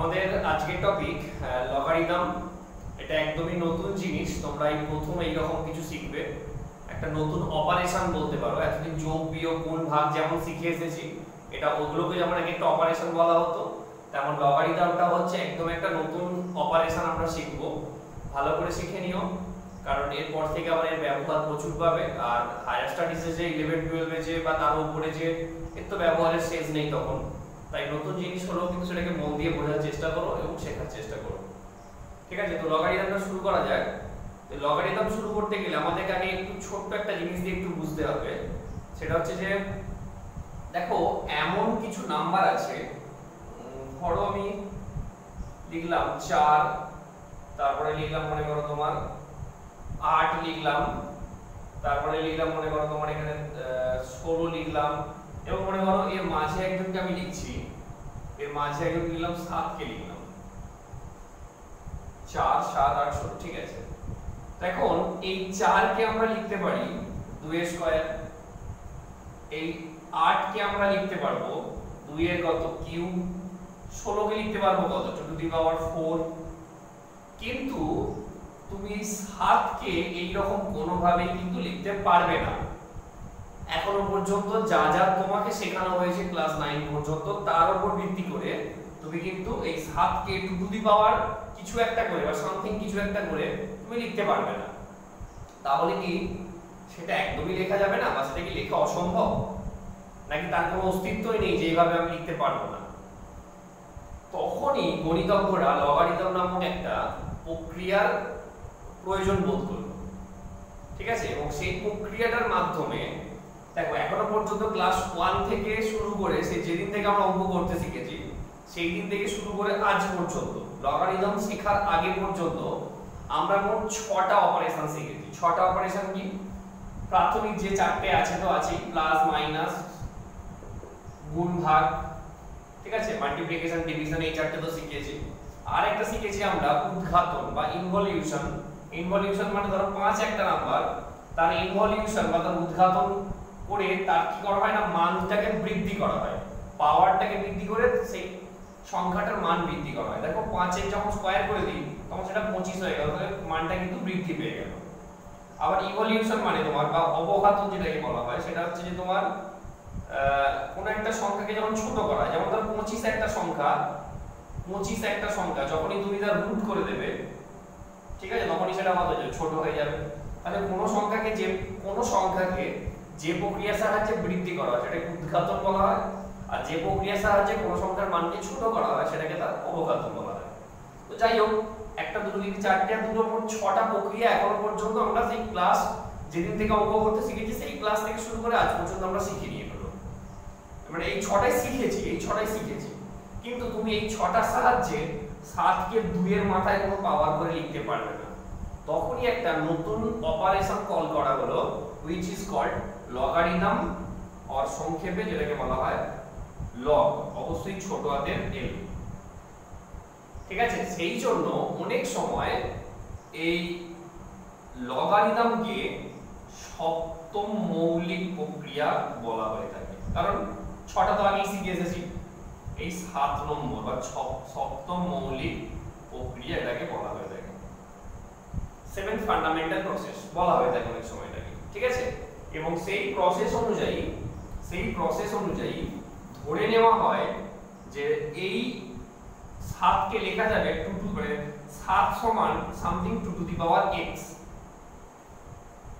আমাদের আজকের topic logarithm. এটা একদমই নতুন জিনিস, তোমরা এই প্রথম এইরকম কিছু শিখবে। একটা নতুন অপারেশন বলতে পারো। এতদিন যোগ বিয়োগ গুণ ভাগ যেমন শিখে এসেছি, এটা ওগুলোকে যেমন একটা অপারেশন বলা হতো, তেমন লগারিদমটা হচ্ছে একদম একটা নতুন অপারেশন আমরা শিখবো। ভালো করে শিখে নিও, কারণ এরপর থেকে আবার এর ব্যবহার প্রচুর পাবে। আর হায়ার স্টাডিজে যে 11-12 যে বা তার উপরে যে এর তো ব্যবহারের শেষ নেই তখন। তাই নতুন জিনিস হলো, কিন্তু সেটাকে মন দিয়ে বোঝার চেষ্টা করো এবং শেখার চেষ্টা করো। ঠিক আছে, তো লগারিদমটা শুরু করা যাক। তো লগারিদম শুরু করতে গেলে আমাদেরকে আগে একটু ছোট্ট একটা জিনিস দিয়ে একটু বুঝতে হবে। সেটা হচ্ছে যে দেখো, এমন কিছু নাম্বার আছে, ধরো আমি লিখলাম 4, তারপরে লিখলাম মনে করো তোমার 8 লিখলাম, তারপরে লিখলাম মনে করো তোমার এখানে 16 লিখলাম, এবং মনে করো এর মাঝে একজনকে আমি লিখছি, এর মাঝে একজন লিখলাম 7 কে লিখলাম 4, 7, 8, 16। ঠিক আছে, এখন এই 4 কে আমরা লিখতে পারি 2 এর স্কয়ার, এই 8 কে আমরা লিখতে পারবো 2 এর কত কিউব, 16 কে লিখতে পারবো কত 2 টু দি পাওয়ার 4। কিন্তু তুমি 7 কে এই রকম কোনো ভাবেই কিন্তু লিখতে পারবে না। এখনো পর্যন্ত যা যা তোমাকে শেখানো হয়েছে ক্লাস 9 পর্যন্ত, তার উপর ভিত্তি করে তুমি কিন্তু এই 7 কে 2 টু দি পাওয়ার কিছু একটা করে বা সামথিং কিছু একটা করে তুমি লিখতে পারবে না। তাহলে কি সেটা একদমই লেখা যাবে না, বা সেটা কি লেখা অসম্ভব, নাকি তার কোনো অস্তিত্বই নেই যে এইভাবে আমি লিখতে পারবো না? তখনই গণিতজ্ঞরা লগারিদম নামক একটা প্রক্রিয়ার প্রয়োজন বোধ করলো। ঠিক আছে, এবং সেই প্রক্রিয়াটার মাধ্যমে দেখো, এখনো পর্যন্ত ক্লাস 1 থেকে শুরু করে সেই যেদিন থেকে আমরা অঙ্ক করতে শিখেছি সেই দিন থেকে শুরু করে আজ পর্যন্ত, লগারিদম শেখার আগে পর্যন্ত আমরা মোট 6টা অপারেশন শিখেছি। 6টা অপারেশন কি? প্রাথমিক যে 4টে আছে তো আছে, প্লাস মাইনাস গুণ ভাগ, ঠিক আছে, মাল্টিপ্লিকেশন ডিভিশন, এই 4টে তো শিখেছি। আর একটা শিখেছি আমরা উৎঘাতন বা ইনভলিউশন। ইনভলিউশন মানে ধরো 5 একটা নাম্বার, তার ইনভলিউশন বা তার উৎঘাতন করে তার কি করা হয় না, মানটাকে বৃদ্ধি করা হয়, পাওয়ারটাকে বৃদ্ধি করে সেই সংখ্যাটার মান বৃদ্ধি করা হয়। দেখো 5 এর যখন স্কয়ার করে দিই তখন সেটা 25 হয়ে গেল, তাহলে মানটা কিন্তু বৃদ্ধি পেয়ে গেল। আবার ইভলিউশন মানে তোমার বা অবঘাতন যেটাকে বলা হয়, সেটা হচ্ছে যে তোমার কোন একটা সংখ্যাকে যখন ছোট করা হয়, যেমন ধরো 25 একটা সংখ্যা যখনই তুমি তার রুট করে দেবে, ঠিক আছে, তখনই সেটা কত ছোট হয়ে যাবে। তাহলে কোনো সংখ্যাকে যে প্রক্রিয়ার সাহায্যে বৃদ্ধি করা হয় সেটাকে উৎঘাতন বলা হয়, আর যে প্রক্রিয়ার সাহায্যে কোনো সংখ্যার মানকে ছোট করা হয় সেটাকে তার অবঘাতন বলা হয়। তো যাই হোক, একটা দুটো তিনটে চারটে দুটো মোট 6টা প্রক্রিয়া এখনো পর্যন্ত আমরা সেই ক্লাস যেদিন থেকে অঙ্ক করতে শিখেছি সেই ক্লাস থেকে শুরু করে আজ পর্যন্ত আমরা শিখে নিয়ে হলো, মানে এই 6টাই শিখেছি। কিন্তু তুমি এই 6টার সাহায্যে 7 কে 2 এর মাথায় কোনো পাওয়ার করে লিখতে পারবে না। তখনই একটা নতুন অপারেশন কল করা হলো, which is called logarithm, আর সংক্ষেপে যেটাকে বলা হয় লগ, অবশ্যই ছোট হাতের l। ঠিক আছে, সেই জন্য অনেক সময় এই লগারিদমকে সপ্তম মৌলিক প্রক্রিয়া বলা হয়ে থাকে, কারণ 6টা তো আগেই শিখে এসেছি। এই 7 নম্বর বা সপ্তম মৌলিক প্রক্রিয়া এটাকে বলা হয়ে থাকে, 7th ফান্ডামেন্টাল প্রসেস বলা হয়ে থাকে অনেক সময় এটাকে। ঠিক আছে, এবং সেই প্রসেস অনুযায়ী ধরে নেওয়া হয় যে এই 7 কে লেখা যাবে 7 সমান something 2 two the power x।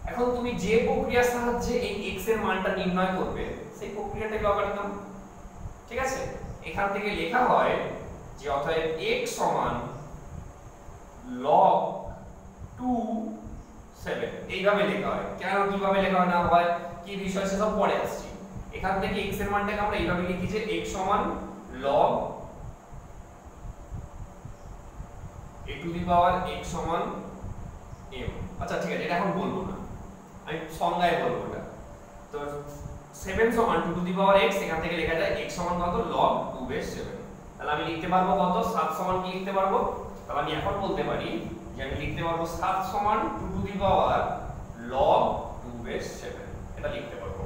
এখন তুমি যে প্রক্রিয়ার সাহায্যে এই x এর মানটা নির্ণয় করবে সেই প্রক্রিয়াটাকে লগারিদম। ঠিক আছে, এখান থেকে লেখা হয় যে অতএব x সমান log 2 7, এইভাবে লেখা হয়। কেন কিভাবে লেখা হয় না হয় কি বিষয় সেসব পরে আসছি। এখান থেকে x এর মানটাকে আমরা এইভাবে লিখি যে x সমান log a to the power x সমান m। আচ্ছা ঠিক আছে, এটা এখন বলবো না, আমি সংজ্ঞায় বলবো এটা। তো 7 সমান 2 টু দি পাওয়ার x, এখান থেকে লেখা যায় x সমান কত log 2 বেস 7। তাহলে আমি লিখতে পারবো কত, 7 সমান কি লিখতে পারবো, তাহলে আমি এখন বলতে পারি যে আমি লিখতে পারবো 7 সমান 2 two the power log 2 base 7, এটা লিখতে পারবো।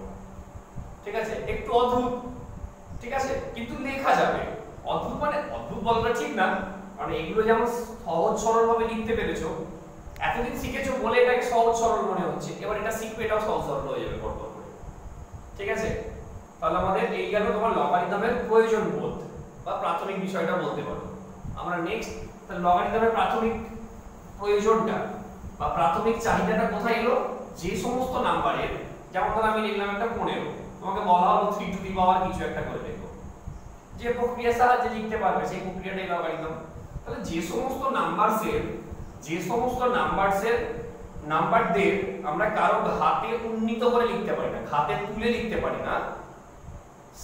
ঠিক আছে, একটু অদ্ভুত, ঠিক আছে, কিন্তু লেখা যাবে। অদ্ভুত মানে অদ্ভুত বলটা ঠিক না, মানে এগুলো যেমন সহজ সরল ভাবে লিখতে পেরেছো, এতদিন শিখেছো বলে এটাকে সহজ সরল মনে হচ্ছে, এবার এটা শিখবে এটাও সহজ সরল হয়ে যাবে পরপর করে। ঠিক আছে, তাহলে আমাদের এই গেল তোমার লগারিদমের প্রয়োজন বোধ বা প্রাথমিক বিষয়টা বলতে পারো। আমরা নেক্সট লগারিদমের প্রাথমিক প্রয়োজনটা বা প্রাথমিক চাহিদাটা কোথায় এলো? যে সমস্ত নাম্বারের, যেমন ধর আমি লিখলাম একটা 15, তোমাকে বলা হলো 3 টু দি পাওয়ার কিছু একটা করে লেখো, যে প্রক্রিয়ার সাহায্যে লিখতে পারবে সেই প্রক্রিয়াটাই লগারিদম। তাহলে যে সমস্ত নাম্বারসের নাম্বারদের আমরা কারো হাতে উন্নীত করে লিখতে পারি না, হাতে তুলে লিখতে পারি না,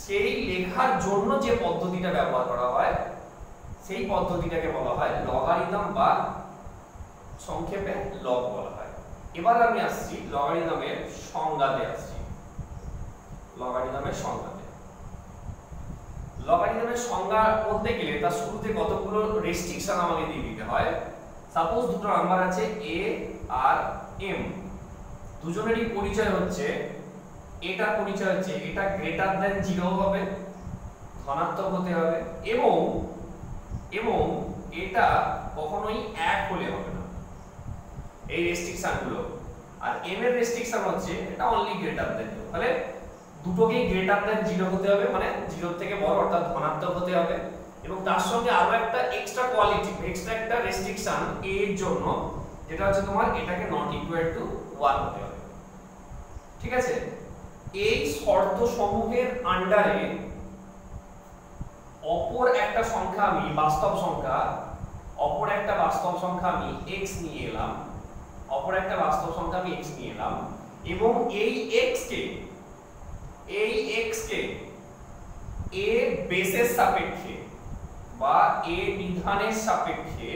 সেই লেখার জন্য যে পদ্ধতিটা ব্যবহার করা হয় সেই পদ্ধতিটাকে বলা হয় লগারিদম বা সংক্ষেপে লগ বলা হয়। এবার আমি আসছি লগারিদমের সংজ্ঞাতে আসছি। লগারিদমের সংজ্ঞা বলতে গেলে তার শুরুতে কতগুলো রেস্ট্রিকশন আমাকে দিয়ে দিতে হয়। সাপোজ দুটো নাম্বার আছে a আর m, দুজনেরই পরিচয় হচ্ছে, এটা পরিচয় হচ্ছে এটা গ্রেটার দ্যান 0 হবে, ধনাত্মক হতে হবে, এবং এটা কখনোই 1 হলে হবে না, এই রেস্ট্রিকশন গুলো। আর m এর রেস্ট্রিকশন হচ্ছে এটা অনলি গ্রেটার দ্যান 0, তাহলে দুটোকেই গ্রেটার দ্যান 0 হতে হবে, মানে 0 থেকে বড় অর্থাৎ ধনাত্মক হতে হবে। এবং তার সঙ্গে আরো একটা এক্সট্রা কোয়ালিটি, এক্সট্রা একটা রেস্ট্রিকশন a এর জন্য, যেটা হচ্ছে তোমার এটাকে নট ইকুয়াল টু 1 হতে হবে। ঠিক আছে, এই শর্ত সমূহের আন্ডারে অপর একটা সংখ্যা আমি বাস্তব সংখ্যা আমি x নিয়ে এলাম, এবং এই x কে a বেসের সাপেক্ষে বা a নিধানের সাপেক্ষে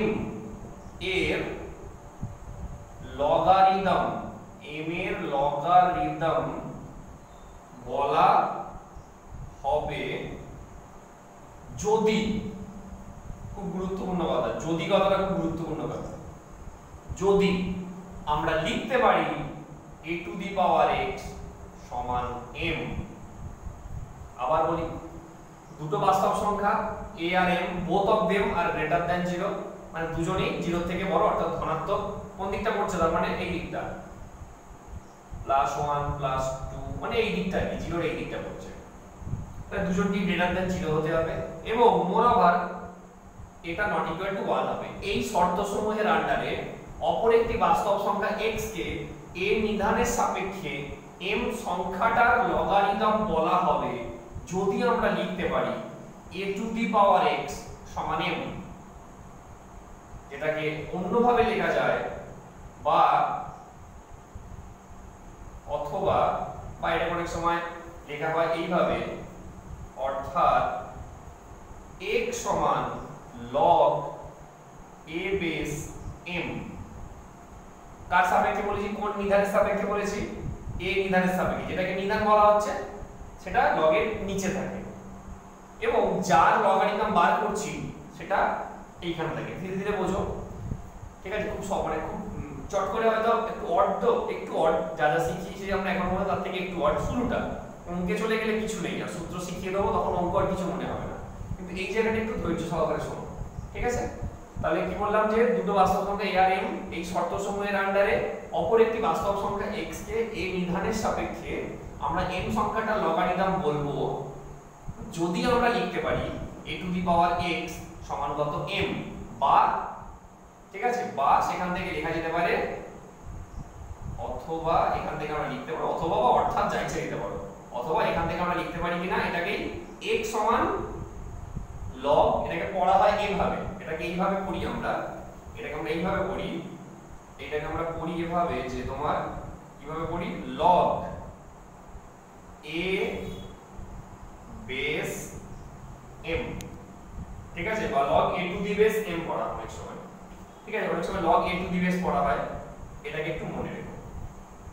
m এর লগারিদম বলা হবে যদি, খুব গুরুত্বপূর্ণ কথা, যদি কথাটা খুব গুরুত্বপূর্ণ কথা, যদি আমরা লিখতে পারি a to the power x সমান m। আবার বলি, দুটো বাস্তব সংখ্যা a R m, both of them are greater than 0, মানে দুজনেই 0 থেকে বড় অর্থাৎ ধনাত্মক। কোন দিকটা পড়ছে তার মানে এই দিকটা, +1 +2 মানে এই দিকটা, কি 0 এর এই দিকটা পড়ছে, তাহলে দুজনই গ্রেটার দ্যান 0 হতে হবে, এবং মোরওভার এটা নট ইকুয়াল টু 1 হবে। এই শর্তসমূহের আন্ডারে অপর একটি বাস্তব সংখ্যা x কে a নিধানের সাপেক্ষে m সংখ্যাটার লগারিদম বলা হবে যদি আমরা লিখতে পারি a to the power x সমান m। যেটাকে অন্যভাবে লেখা যায় বা অথবা এটা অনেক সময় লেখা হয় এইভাবে, অর্থাৎ x সমান log a বেস m। কার সাপেক্ষে বলেছি? কোন নিধানের সাপেক্ষে বলেছি? a নিধানের সাপেক্ষে। যেটাকে নিধান বলা হচ্ছে সেটা log এর নিচে থাকে, এবং যার লগারিদম বার করছি সেটা এইখানে থাকে। ধীরে ধীরে বোঝো, ঠিক আছে? খুব মানে খুব চট করে হয়তো একটু অড যা যা শিখিয়েছি আমরা এখন মনে তার থেকে একটু অড শুরুটা, অঙ্কে চলে গেলে কিছু নেই, আর সূত্র শিখিয়ে দেবো তখন অঙ্ক আর কিছু মনে হবে না, কিন্তু এই জায়গাটা একটু ধৈর্য সহকারে শোনো, ঠিক আছে? তাহলে কি বললাম যে দুটো বাস্তব সংখ্যা a আর m, এই শর্তসমূহের আন্ডারে অপর একটি বাস্তব সংখ্যা x কে a নিধানের সাপেক্ষে আমরা m সংখ্যাটা লগারিদম বলবো যদি আমরা লিখতে পারি a to the power x সমান কত m, বা ঠিক আছে, বা সেখান থেকে লেখা যেতে পারে অথবা, এখান থেকে আমরা লিখতে পারো অথবা বা অর্থাৎ যা ইচ্ছা লিখতে পারো, অথবা এখান থেকে আমরা লিখতে পারি কিনা এটাকে x সমান log, এটাকে পড়া হয় এইভাবে, এটাকে এইভাবে পড়ি আমরা, এটাকে আমরা এইভাবে পড়ি, এটাকে আমরা পড়ি এভাবে যে তোমার কিভাবে পড়ি, log a বেস m, ঠিক আছে? বা log a to the base m পড়া হয় অনেক সময়, ঠিক আছে? অনেক সময় log a to the base পড়া হয়, এটাকে একটু মনে রেখো,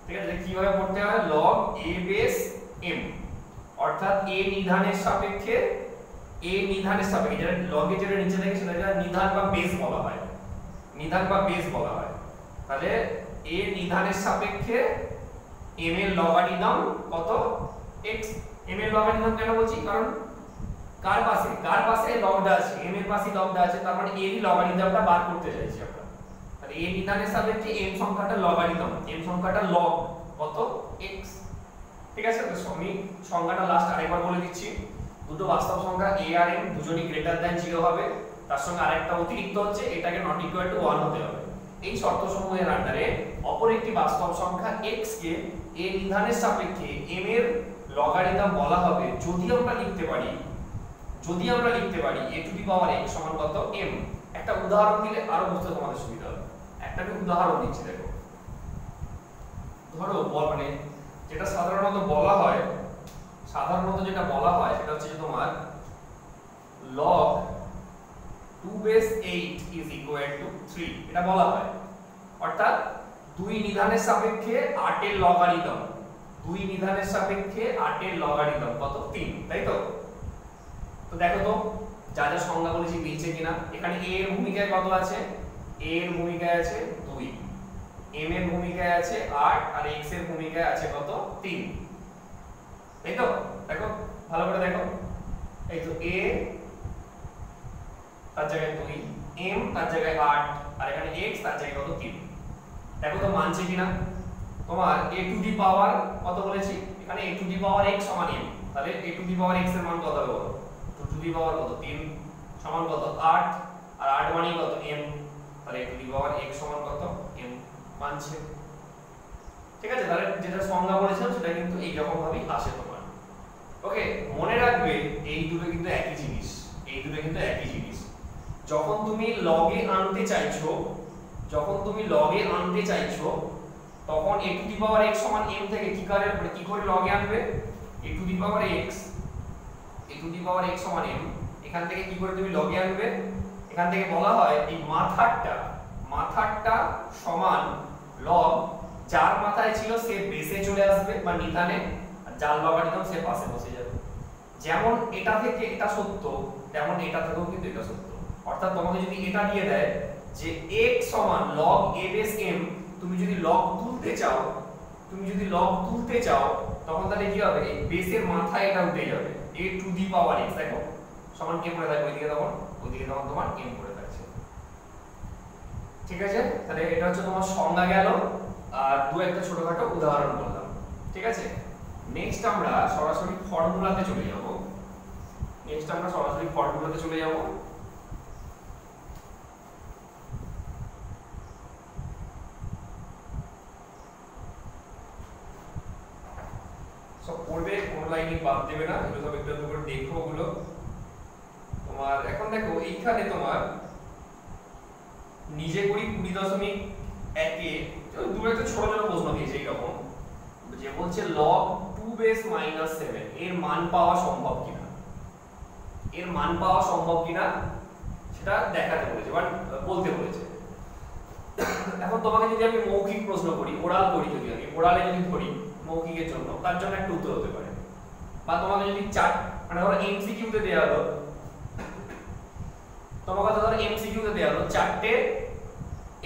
ঠিক আছে? কিভাবে পড়তে হয়, log a বেস m, অর্থাৎ a নিধানের সাপেক্ষে, যেটা log এর যেটা নিচে থাকে সেটাকে নিধান বা বেস বলা হয়, তাহলে a নিধানের সাপেক্ষে m এর লগারিদম কত x। m এর লগারিদম কেন বলছি, কারণ কার পাশে লগটা আছে, m এর পাশে লগটা আছে, তার মানে এরই লগারিদমটা বার করতে চাইছি আমরা। তাহলে a নির্ণয়ের সাপেক্ষে m সংখ্যাটা লগারিদম, m সংখ্যাটা লগ কত x। ঠিক আছে, তো আমি সংখ্যাটা লাস্ট আরেকবার বলে দিচ্ছি। দুটো বাস্তব সংখ্যা a আর m দুজনই গ্রেটার দ্যান 0 হবে, তার সঙ্গে আরেকটা অতিরিক্ত হচ্ছে এটাকে নট ইকুয়াল টু 1 হতে হবে। এই শর্তসমূহের আন্ডারে অপর একটি বাস্তব সংখ্যা x কে a নির্ণয়ের সাপেক্ষে m এর লগারিদম বলা হবে যদি আমরা লিখতে পারি a to the power x সমান কত m। একটা উদাহরণ দিলে আরো বুঝতে তোমাদের সুবিধা হবে। একটা আমি উদাহরণ দিচ্ছি, দেখো। ধরো মানে যেটা সাধারণত যেটা বলা হয় সেটা হচ্ছে যে তোমার log 2 base 8 is equal to 3 এটা বলা হয়। অর্থাৎ 2 নিধানের সাপেক্ষে 8 এর লগারিদম, 2 নিধানের সাপেক্ষে 8 এর লগারিদম কত 3, তাই তো? তো দেখো তো যা যা সংজ্ঞা বলেছি মিলছে কিনা। এখানে a এর ভূমিকায় কত আছে, a এর ভূমিকায় আছে 2, m এর ভূমিকায় আছে 8 আর x এর ভূমিকায় আছে কত 3, তাই তো? দেখো ভালো করে দেখো, এই তো a তার জায়গায় 2, m তার জায়গায় 8 আর এখানে x তার জায়গায় কত 3। দেখো তো মানছে কিনা। তোমার a টু দি পাওয়ার কত বলেছি, এখানে a to the power x সমান m, তাহলে a to the power x এর মান কত হবে বলো, 2 টু দি পাওয়ার কত 3 সমান কত 8 আর 8 মানে কত m, তাহলে a to the power x সমান কত m মানছে। ঠিক আছে, তাহলে যেটা সংজ্ঞা বলেছিলাম সেটা কিন্তু এই রকম ভাবেই আসে তোমার। ওকে, মনে রাখবে এই দুটো কিন্তু একই জিনিস, যখন তুমি লগে আনতে চাইছো তখন a to the power x সমান m থেকে কি করে লগে আনবে, a to the power x সমান m, এখান থেকে কি করে তুমি লগে আনবে, এখান থেকে বলা হয় এই মাথাটা সমান log, যার মাথায় ছিল সে বেসে চলে আসবে বা নিধানে, আর যার লগারিদম সে পাশে বসে যাবে। যেমন এটা থেকে এটা সত্য তেমন এটা থেকেও কিন্তু এটা সত্য। অর্থাৎ তোমাকে যদি এটা দিয়ে দেয় যে x সমান log a বেস m, তুমি যদি log তুলতে চাও তখন তাহলে কি হবে, এই বেসের মাথায় এটা উঠে যাবে a to the power x, দেখো সমান কি করে থাকবে ওইদিকে তখন তোমার m করে থাকছে। ঠিক আছে, তাহলে এটা হচ্ছে তোমার সংজ্ঞা গেল আর দু একটা ছোটখাটো উদাহরণ বললাম। ঠিক আছে, নেক্সট আমরা সরাসরি ফর্মুলাতে চলে যাব। সব পড়বে, কোন লাইনই বাদ দেবে না, এগুলো সব একটু করে দেখো। ওগুলো তোমার এখন দেখো এইখানে তোমার নিজে করি 20.1 দু একটা ছোট ছোট প্রশ্ন দিয়েছে এইরকম, যে বলছে log 2 বেস -7 এর মান পাওয়া সম্ভব কিনা সেটা দেখাতে বলেছে বা বলতে বলেছে। এখন তোমাকে যদি আমি মৌখিক প্রশ্ন করি, ওরালে যদি ধরি মৌখিকের জন্য, তার জন্য একটা উত্তর হতে পারে। বা তোমাকে যদি মানে ধরো এমসিকিউ তে দেয়া হলো, চারটে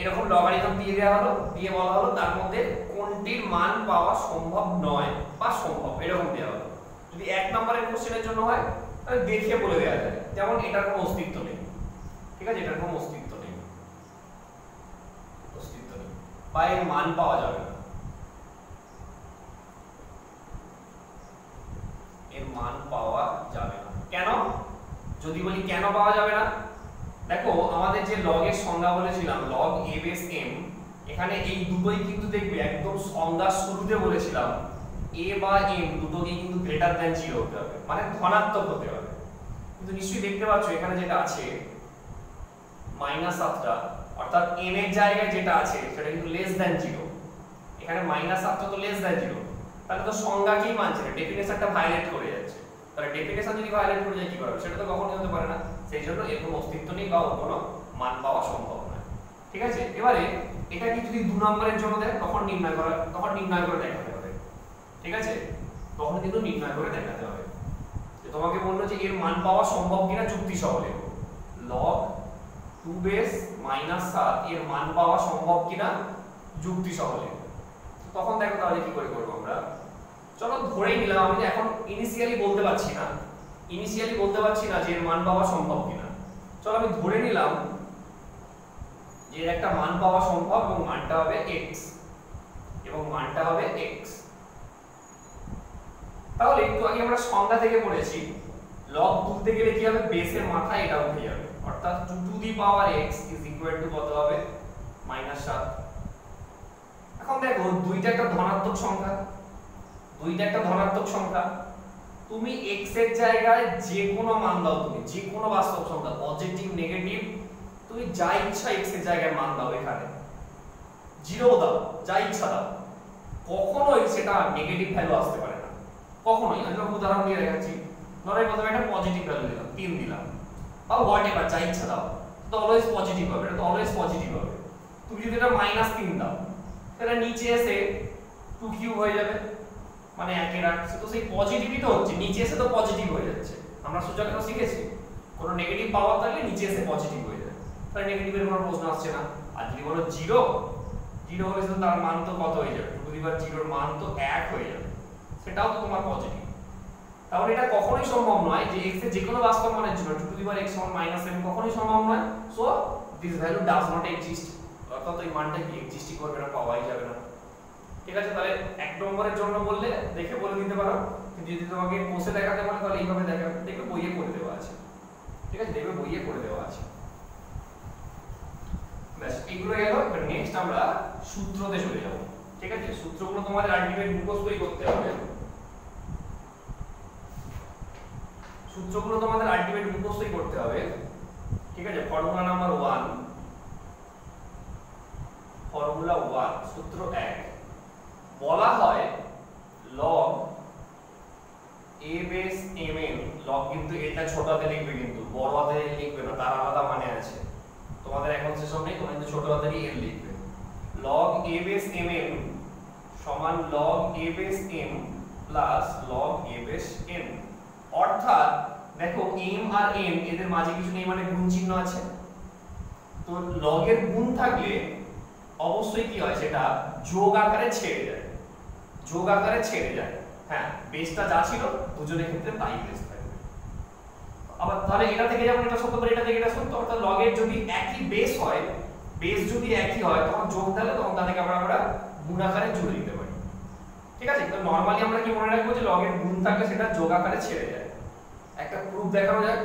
এরকম লগারিদম দিয়ে দেওয়া হলো, দিয়ে বলা হলো তার মধ্যে কোনটির মান পাওয়া সম্ভব নয় বা সম্ভব, এরকম দেওয়া হলো। যদি 1 নম্বরের কোশ্চেনের জন্য হয় তাহলে দেখিয়ে বলে দেওয়া যায়, যেমন এটার কোনো অস্তিত্ব নেই। ঠিক আছে, এটার কোনো অস্তিত্ব নেই বা এর মান পাওয়া যাবে না, কেন? যদি বলি কেন পাওয়া যাবে না, দেখো আমাদের যে log এর সংজ্ঞা বলেছিলাম log a বেস m, এখানে এই দুটোই কিন্তু দেখবে একদম সংজ্ঞার শুরুতে বলেছিলাম a বা m দুটোকেই কিন্তু গ্রেটার দ্যান 0 হতে হবে, মানে ধনাত্মক হতে হবে। কিন্তু নিশ্চয়ই দেখতে পাচ্ছ এখানে যেটা আছে -7টা, অর্থাৎ m এর জায়গায় যেটা আছে সেটা কিন্তু লেস দ্যান 0। এখানে -7টা তো লেস দ্যান 0, তাহলে তো সংজ্ঞাকেই মানছে না, ডেফিনেশনটা ভায়োলেট করে যাচ্ছে। তাহলে ডেফিনেশন যদি ভায়োলেট করে যায় কি করবে, সেটা তো কখনোই হতে পারে না। সেই জন্য এর কোনো অস্তিত্ব নেই বা কোনো মান পাওয়া সম্ভব নয়। ঠিক আছে, এবারে এটা কি যদি 2 নম্বরের জন্য দেয় তখন নির্ণয় করে দেখাতে হবে। ঠিক আছে, তখন কিন্তু নির্ণয় করে দেখাতে হবে। যে তোমাকে বললো যে এর মান পাওয়া সম্ভব কিনা যুক্তি সহ লেখো, log 2 বেস -7 এর মান পাওয়া সম্ভব কিনা যুক্তি সহ লেখো। তখন দেখো তাহলে কি করে করব আমরা, ধরেই নিলাম, আমি এখন ইনিশিয়ালি বলতে পারছি না যে এর মান পাওয়া সম্ভব কিনা। চলো আমি ধরে নিলাম যে এর একটা মান পাওয়া সম্ভব এবং মানটা হবে x এবং মানটা হবে x। তাহলে একটু আগে আমরা সংজ্ঞা থেকে পড়েছি লগ তুলতে গেলে কি হবে, বেসের মাথায় এটা উঠে যাবে, অর্থাৎ 2 two the power x is equal to কত হবে, -7। এখন দেখো দুইটা একটা ধনাত্মক সংখ্যা, তুমি x এর জায়গায় যে কোনো মান দাও, তুমি যে কোনো বাস্তব সংখ্যা পজিটিভ নেগেটিভ তুমি যা ইচ্ছা x এর জায়গায় মান দাও, এখানে 0 দাও, যা ইচ্ছা দাও, কখনোই সেটা নেগেটিভ ভ্যালু আসতে পারে না, কখনোই। আমি উদাহরণ দিয়ে দেখাচ্ছি, ধরো এই প্রথমে একটা পজিটিভ ভ্যালু দিলাম 3 দিলাম বা হোয়াটএভার যা ইচ্ছা দাও, তো অলওয়েজ পজিটিভ হবে, এটা তো অলওয়েজ পজিটিভ হবে। তুমি যদি এটা -3 দাও তাহলে নিচে এসে 2 কিউব হয়ে যাবে, মানে একের রাখছে, তো সেই পজিটিভই তো হচ্ছে, নিচে এসে তো পজিটিভ হয়ে যাচ্ছে। আমরা সূচকে তো শিখেছি কোনো নেগেটিভ পাওয়ার থাকলে নিচে এসে পজিটিভ হয়ে যায়, তাহলে নেগেটিভের কোনো প্রশ্ন আসছে না। আর যদি বলো 0 হলে তো তার মান তো কত হয়ে যাবে, 2 এর মান তো 1 হয়ে যাবে, সেটাও তো তোমার পজিটিভ। তাহলে এটা কখনোই সম্ভব নয় যে x এর যে কোনো বাস্তব মানের জন্য 2x -7 কখনোই সম্ভব নয়। So this value does not exist, অর্থাৎ এই মানটা কি এক্সিস্টই করবে না, পাওয়াই যাবে না। ঠিক আছে, তাহলে 1 নম্বরের জন্য বললে দেখে বলে দিতে পারো, কিন্তু যদি তোমাকে কোষে দেখাতে বলে তাহলে এইভাবে দেখাবে, দেখবে বইয়ে করে দেওয়া আছে। ঠিক আছে, দেখবে বইয়ে করে দেওয়া আছে। ব্যাস এইগুলো গেল। এবার নেক্সট আমরা সূত্রতে চলে যাব। ঠিক আছে, সূত্রগুলো তোমাদের আলটিমেট মুখস্থই করতে হবে। ঠিক আছে, ফর্মুলা নাম্বার 1, সূত্র 1 বলা হয় log a base mn, log কিন্তু এটা ছোট হাতে লিখবে, কিন্তু বড় হাতে লিখবে না, তার আলাদা মানে আছে। তোমাদের এখন সেসব নেই, তোমরা কিন্তু ছোট হাতেরই n লিখবে। log a বেস mn সমান log a base m plus log a base n। অর্থাৎ দেখো m আর n এদের মাঝে কিছু নেই, মানে গুণ চিহ্ন আছে, তো log এর গুণ থাকলে অবশ্যই কি হয়, সেটা যোগ আকারে ছেড়ে যায়। হ্যাঁ, বেসটা যা ছিল দুজনের ক্ষেত্রে তাই বেস থাকবে। আবার তাহলে এটা থেকে যেমন এটা সত্য, এটা থেকে এটা সত্য, অর্থাৎ log এর যদি একই বেস হয়, তখন যোগ দিলে তখন তাদেরকে আমরা গুণ আকারে জুড়ে দিতে পারি। ঠিক আছে, তো নরমালি আমরা কি মনে রাখবো যে log এর গুণ থাকলে সেটা যোগ আকারে ছেড়ে যায়। একটা প্রুফ দেখানো যাক।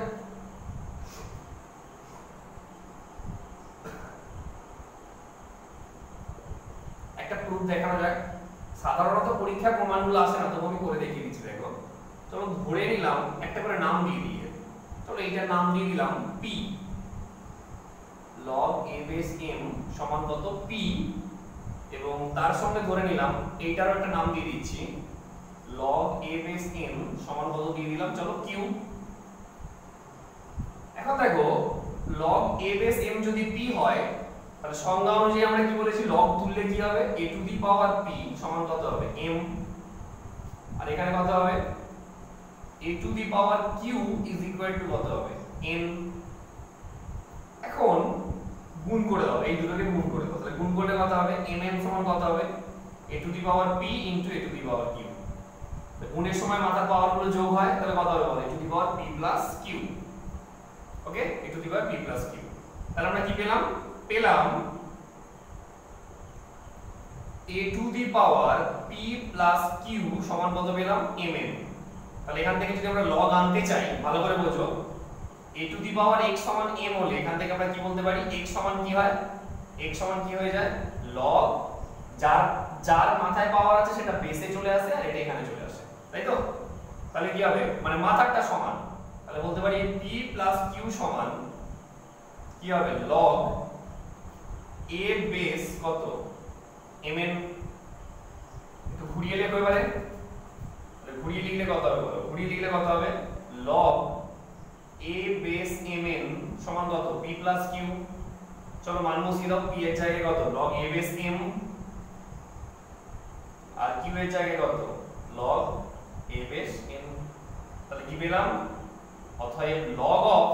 সাধারণত পরীক্ষা প্রমাণগুলো আসে না, তবু আমি করে দেখিয়ে দিচ্ছি। দেখো, চলো ধরে নিলাম একটা করে নাম দিয়ে চলো এইটার নাম দিয়ে দিলাম p, log a base m সমান কত p, এবং তার সঙ্গে ধরে নিলাম এইটারও একটা নাম দিয়ে দিচ্ছি, log a বেস m সমান কত দিয়ে দিলাম, চলো q। এখন দেখো log a বেস m যদি p হয়, তাহলে সংজ্ঞা অনুযায়ী আমরা কি বলেছি, log তুললে কি হবে, a to the power p সমান কত হবে, m, আর এখানে কত হবে, a to the power q is equal to কত হবে, n। এখন গুণ করে দাও, এই দুটোকে গুণ করে দাও, তাহলে গুণ করলে কত হবে, mm সমান কত হবে, a to the power p into a to the power q। গুণের সময় মাথার পাওয়ার গুলো যোগ হয়, তাহলে কত হবে, a to the power p plus q। Okay, a to the power p plus q। তাহলে আমরা কি পেলাম a to the power p plus q সমান কত পেলাম, mm। তাহলে এখান থেকে যদি আমরা log আনতে চাই, ভালো করে বোঝো, a to the power x সমান m হলে এখান থেকে আমরা কি বলতে পারি, x সমান কি হয়, x সমান কি হয়ে যায়, log যার মাথায় পাওয়ার আছে সেটা বেসে চলে আসে, আর এটা এখানে চলে আসে, তাই তো। তাহলে কি হবে, মানে মাথারটা সমান, তাহলে বলতে পারি p প্লাস q সমান কি হবে, log a বেস কত, mn। একটু ঘুরিয়ে লেখো এবারে, ঘুরিয়ে লিখলে কত হবে বলো, log a বেস mn সমান কত, p প্লাস q। চলো মান বসিয়ে দাও, p এর জায়গায় কত, log a বেস m, আর q এর জায়গায় কত, log a বেস n। তাহলে কি পেলাম, অতএব log of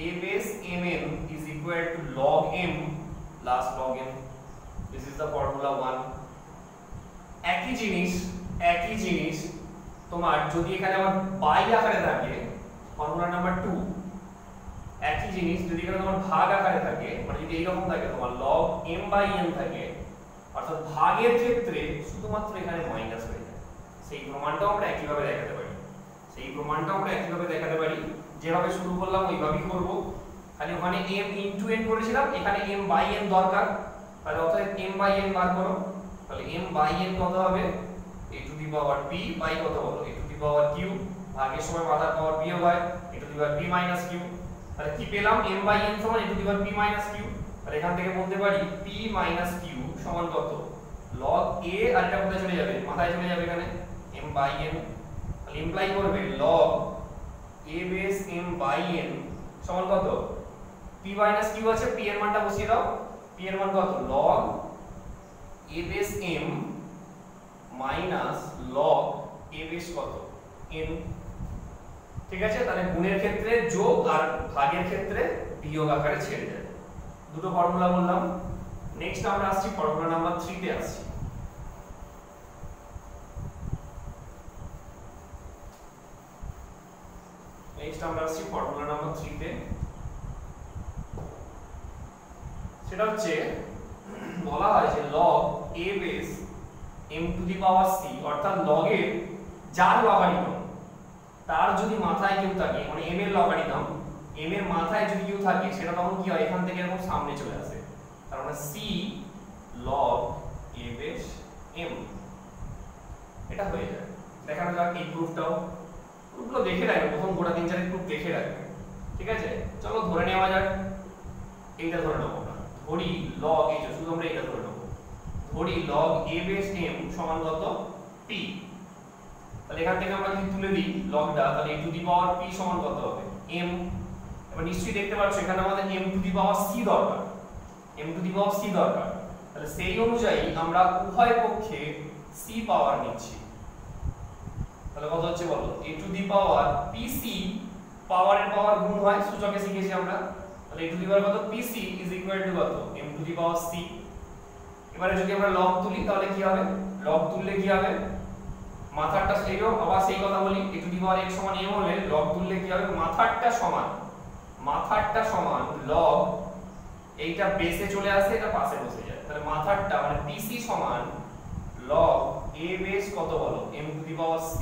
a base mn is equal to log m plus log n. This is the formula 1. একই জিনিস একই জিনিস তোমার যদি এখানে আমার বাই আকারে থাকে ফর্মুলা নাম্বার 2, একই জিনিস যদি এখানে তোমার ভাগ আকারে থাকে মানে যদি এইরকম থাকে তোমার log m/n থাকে অর্থাৎ ভাগের ক্ষেত্রে শুধুমাত্র এখানে মাইনাস হয়ে যায়, সেই প্রমাণটাও আমরা একইভাবে দেখাতে পারি। যেভাবে শুরু করলাম ওইভাবেই করব, খালি ওখানে m into n করেছিলাম, এখানে m/n দরকার, তাহলে অতএব m/n বার করো। তাহলে m/n কত হবে? a to the power p by কত বলো? a to the power q, ভাগের সময় মাথার পাওয়ার বিয়োগ হয় a to the power p minus q। তাহলে কি পেলাম? m/n সমান a to the power p minus q। তাহলে এখান থেকে বলতে পারি p মাইনাস q সমান কত? log a, আর এটা কোথায় চলে যাবে? মাথায় চলে যাবে এখানে m/n। তাহলে ইমপ্লাই করবে log a বেস m/n সমান কত? p মাইনাস q আছে, p এর মানটা বসিয়ে দাও। p এর মান কত? log a base m minus log a base কত? n। ঠিক আছে, তাহলে গুণের ক্ষেত্রে যোগ আর ভাগের ক্ষেত্রে বিয়োগ আকারে ছেড়ে যায়। দুটো ফর্মুলা বললাম। নেক্সট আমরা আসছি ফর্মুলা নাম্বার 3 তে আসছি। সেটা হচ্ছে বলা হয় যে log a base m two the power c অর্থাৎ log এর যার লগারিদম তার যদি মাথায় কেউ থাকে মানে m এর লগারিদম m এর মাথায় যদি কেউ থাকে সেটা তখন কি হয়? এখান থেকে এরকম সামনে চলে আসে, তার মানে c log a base m, এটা হয়ে যায়। দেখানো যাক এই প্রুফটাও। প্রুফগুলো দেখে রাখবে, প্রথম গোটা 3-4 প্রুফ দেখে রাখবে। ঠিক আছে, চলো ধরে নেওয়া যাক। এইটা ধরে নেব আমরা, ধরি log এই যে শুধু আমরা এটা ধরে নেব, ধরি log a বেস m সমান কত? p। তাহলে এখান থেকে আমরা যদি তুলে দিই লগটা, তাহলে a to the power p সমান কত হবে? m। এবার নিশ্চয়ই দেখতে পাচ্ছ এখানে আমাদের m two the power c দরকার, m two the power c দরকার। তাহলে সেই অনুযায়ী আমরা উভয় পক্ষে c পাওয়ার নিচ্ছি। তাহলে কত হচ্ছে বলো? a to the power pc, পাওয়ারের পাওয়ার গুণ হয়, সূচকে শিখেছি আমরা। তাহলে a টু দি পাওয়ার কত? pc ইজ ইকুয়াল টু কত? m two the power c। এবারে যদি আমরা লগ তুলি তাহলে কি হবে? লগ তুললে কি হবে? মাথারটা সেইও আবার সেই কথা বলি, a to the power x সমান m হলে লগ তুললে কি হবে? মাথারটা সমান লগ, এইটা বেসে চলে আসে, এটা পাশে বসে যায়। তাহলে মাথারটা মানে pc সমান log a বেস কত বলো? m two the power c।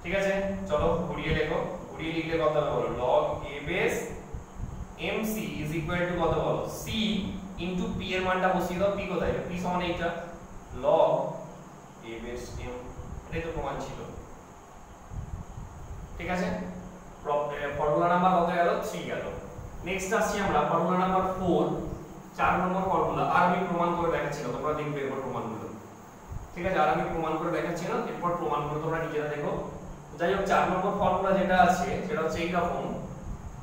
ঠিক আছে, চলো ঘুরিয়ে লেখো। ঘুরিয়ে লিখলে কত হবে বলো? log a base mc is equal to কত বলো? c ইনটু p এর মানটা বসিয়ে দাও। p কোথায়? p সমান এইটা log a বেস m। এটাই তো প্রমাণ ছিল। ঠিক আছে, ফর্মুলা নাম্বার কত গেল? 3 গেল। নেক্সট আসছি আমরা ফর্মুলা নাম্বার 4, 4 নম্বর ফর্মুলা। আর আমি প্রমাণ করে দেখাচ্ছি না, তোমরা দেখবে এরপর প্রমাণগুলো। ঠিক আছে, আর আমি প্রমাণ করে দেখাচ্ছি না, এরপর প্রমাণগুলো তোমরা নিজেরা দেখো। যাই হোক, 4 নম্বর ফর্মুলা যেটা আছে সেটা হচ্ছে এইরকম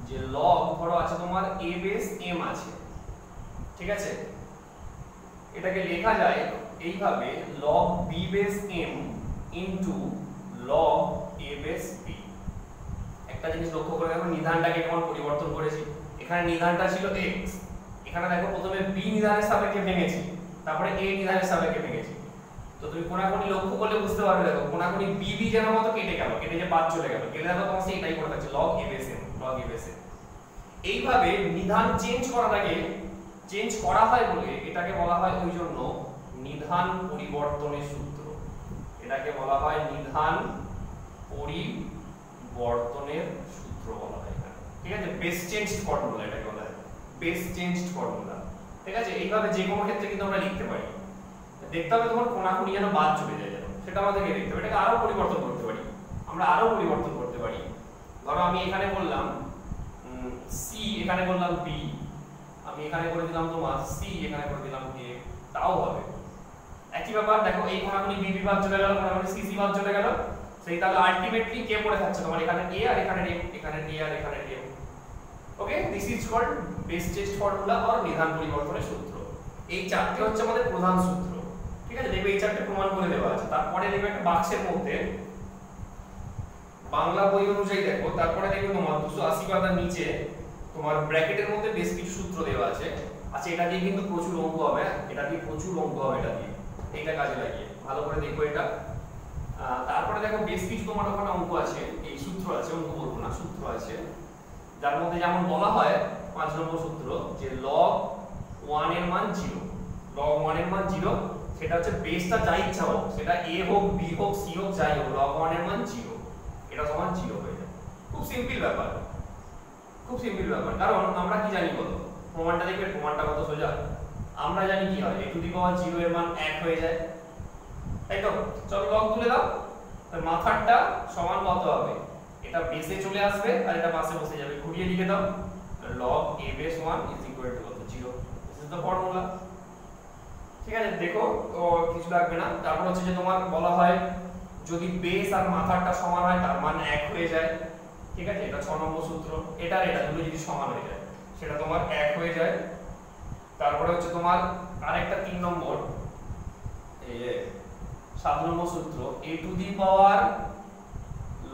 যে log ধরো আছে তোমার a বেস m আছে। ঠিক আছে, এটাকে লেখা যায় এইভাবে log b base m into log a base b। একটা জিনিস লক্ষ্য করে দেখো, নিধানটাকে কেমন পরিবর্তন করেছি। এখানে নিধানটা ছিল x, এখানে দেখো প্রথমে b নিধানের সাপেক্ষে ভেঙেছি, তারপরে a নিধানের সাপেক্ষে ভেঙেছি। তো তুমি কোনাকুনি লক্ষ্য করলে বুঝতে পারবে, দেখো কোনাকুনি b b যেন মতো কেটে গেল, কেটে যে বাদ চলে গেল, কেটে দেখো তোমার সেটাই করে থাকছে log a base m, log a base m। এইভাবে নিধান চেঞ্জ করা হয় বলে এটাকে বলা হয় ওই জন্য নিধান পরিবর্তনের সূত্র। এটাকে বলা হয় নিধান পরিবর্তনের সূত্র বলা হয় এখানে। ঠিক আছে, বেস চেঞ্জড ফর্মুলা এটাকে বলা হয়, বেস চেঞ্জড ফর্মুলা। ঠিক আছে, এইভাবে যে কোনো ক্ষেত্রে কিন্তু আমরা লিখতে পারি। দেখতে হবে তোমার কোনাকুনি যেন বাদ চলে যায়, যেন সেটা আমাদেরকে দেখতে হবে। এটাকে আরো পরিবর্তন করতে পারি, আমরা আরো পরিবর্তন করতে পারি। ধরো আমি এখানে বললাম c, এখানে বললাম b, আমি এখানে করে দিলাম তোমার c, এখানে করে দিলাম a, তাও হবে। একই ব্যাপার, দেখো এই কোনাকুনি b b বাদ চলে গেল, কোনাকুনি c c বাদ চলে গেল, সেই তাহলে আলটিমেটলি কে পড়ে থাকছে তোমার? এখানে a আর এখানে m, এখানে a আর এখানে m। Okay, this is called base changed formula or নিধান পরিবর্তনের সূত্র। এই চারটি হচ্ছে আমাদের প্রধান সূত্র। ঠিক আছে, দেখবে এই চারটি প্রমাণ করে দেওয়া আছে। তারপরে দেখবে একটা বাক্সের মধ্যে বাংলা বই অনুযায়ী দেখো, তারপরে দেখবে তোমার 280 পাতার নিচে তোমার ব্র্যাকেটের মধ্যে বেশ কিছু সূত্র দেওয়া আছে। আচ্ছা, এটা দিয়ে কিন্তু প্রচুর অঙ্ক হবে, এটা দিয়ে প্রচুর অঙ্ক হবে, এটা দিয়ে এইটা কাজে লাগিয়ে ভালো করে দেখো এটা। তারপরে দেখো বেশ কিছু তোমার ওখানে অঙ্ক আছে, এই সূত্র আছে, অঙ্ক বলবো না, সূত্র আছে, যার মধ্যে যেমন বলা হয় 5 নম্বর সূত্র যে log 1 এর মান 0, log 1 এর মান 0, সেটা হচ্ছে বেসটা যা ইচ্ছা হোক, সেটা a হোক b হোক c হোক যাই হোক, log 1 এর মান 0, এটা সমান 0 হয়ে যায়। খুব সিম্পল ব্যাপার, খুব সিম্পল ব্যাপার। কারণ আমরা কি জানি বলো, প্রমাণটা দেখবে, প্রমাণটা কত সোজা। আমরা জানি কি হয়, a টু দি পাওয়ার 0 এর মান 1 হয়ে যায়, তাই তো? চলো log তুলে দাও, তার মাথাটা সমান কত হবে, এটা বেসে চলে আসবে আর এটা পাশে বসে যাবে, ঘুরিয়ে লিখে দাও, log a base 1 is equal to 0, this is the formula। ঠিক আছে, দেখো তো কিছু লাগবে না। তারপর হচ্ছে যে তোমার বলা হয় যদি বেস আর মাথাটা সমান হয় তার মান 1 হয়ে যায়, ঠিক আছে, এটা 6 নম্বর সূত্র। এটা দুটো যদি সমান হয়ে যায় সেটা তোমার 1 হয়ে যায়। তারপরে হচ্ছে তোমার আরেকটা 3 নম্বর, এই যে 7 নম্বর সূত্র, a to the power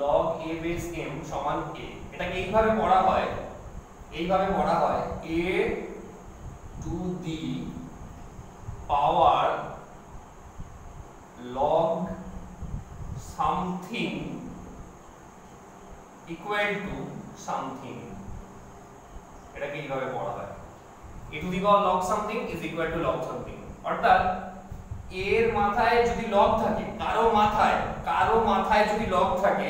log a base m সমান a। এটাকে এইভাবে পড়া হয়, এইভাবে পড়া হয়, a to the power log something equal to something, এটাকে এইভাবে পড়া হয়, a to the power log something is equal to log something। অর্থাৎ এর মাথায় যদি log থাকে, কারো মাথায় যদি log থাকে,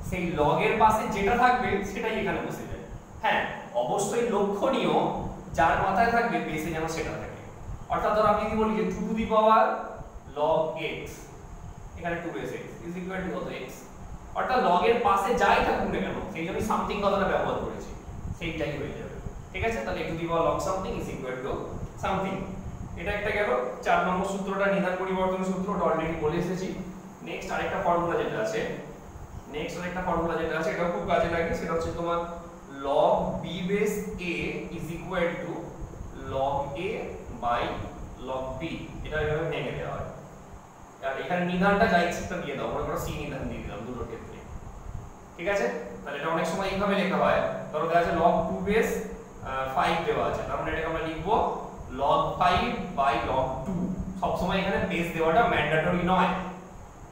সেই log এর পাশে যেটা থাকবে সেটাই এখানে বসে যায়। হ্যাঁ, অবশ্যই লক্ষণীয় যার মাথায় থাকবে বেসে যেন সেটা থাকে। অর্থাৎ ধরো আমি যদি বলি যে 2 to the power log x, এখানে 2 base x is equal to কত x, অর্থাৎ log এর পাশে যাই থাকুক না কেন, সেই জন্য সামথিং কথাটা ব্যবহার করেছি, সেইটাই হয়ে যাবে। ঠিক আছে, তাহলে a to the power log something is equal to something। এটা একটা গেল 4 নম্বর সূত্রটা, নিধান পরিবর্তনের সূত্র, ওটা অলরেডি বলে এসেছি। নেক্সট আরেকটা ফর্মুলা যেটা আছে, এটাও খুব কাজে লাগে, সেটা হচ্ছে তোমার log b base a is equal to log a by log b, এটা এভাবে ভেঙে দেওয়া হয়। আর এখানে নিধানটা যা ইচ্ছা দিয়ে দাও, মনে করো c নিধান দিয়ে দিলাম দুটোর ক্ষেত্রে। ঠিক আছে, তাহলে এটা অনেক সময় এইভাবে লেখা হয়, ধরো দেখা আছে log 2 base 5 দেওয়া আছে, তার মানে এটাকে আমরা লিখবো log 5 by log 2। সব সময় এখানে বেস দেওয়াটা ম্যান্ডেটরি নয়,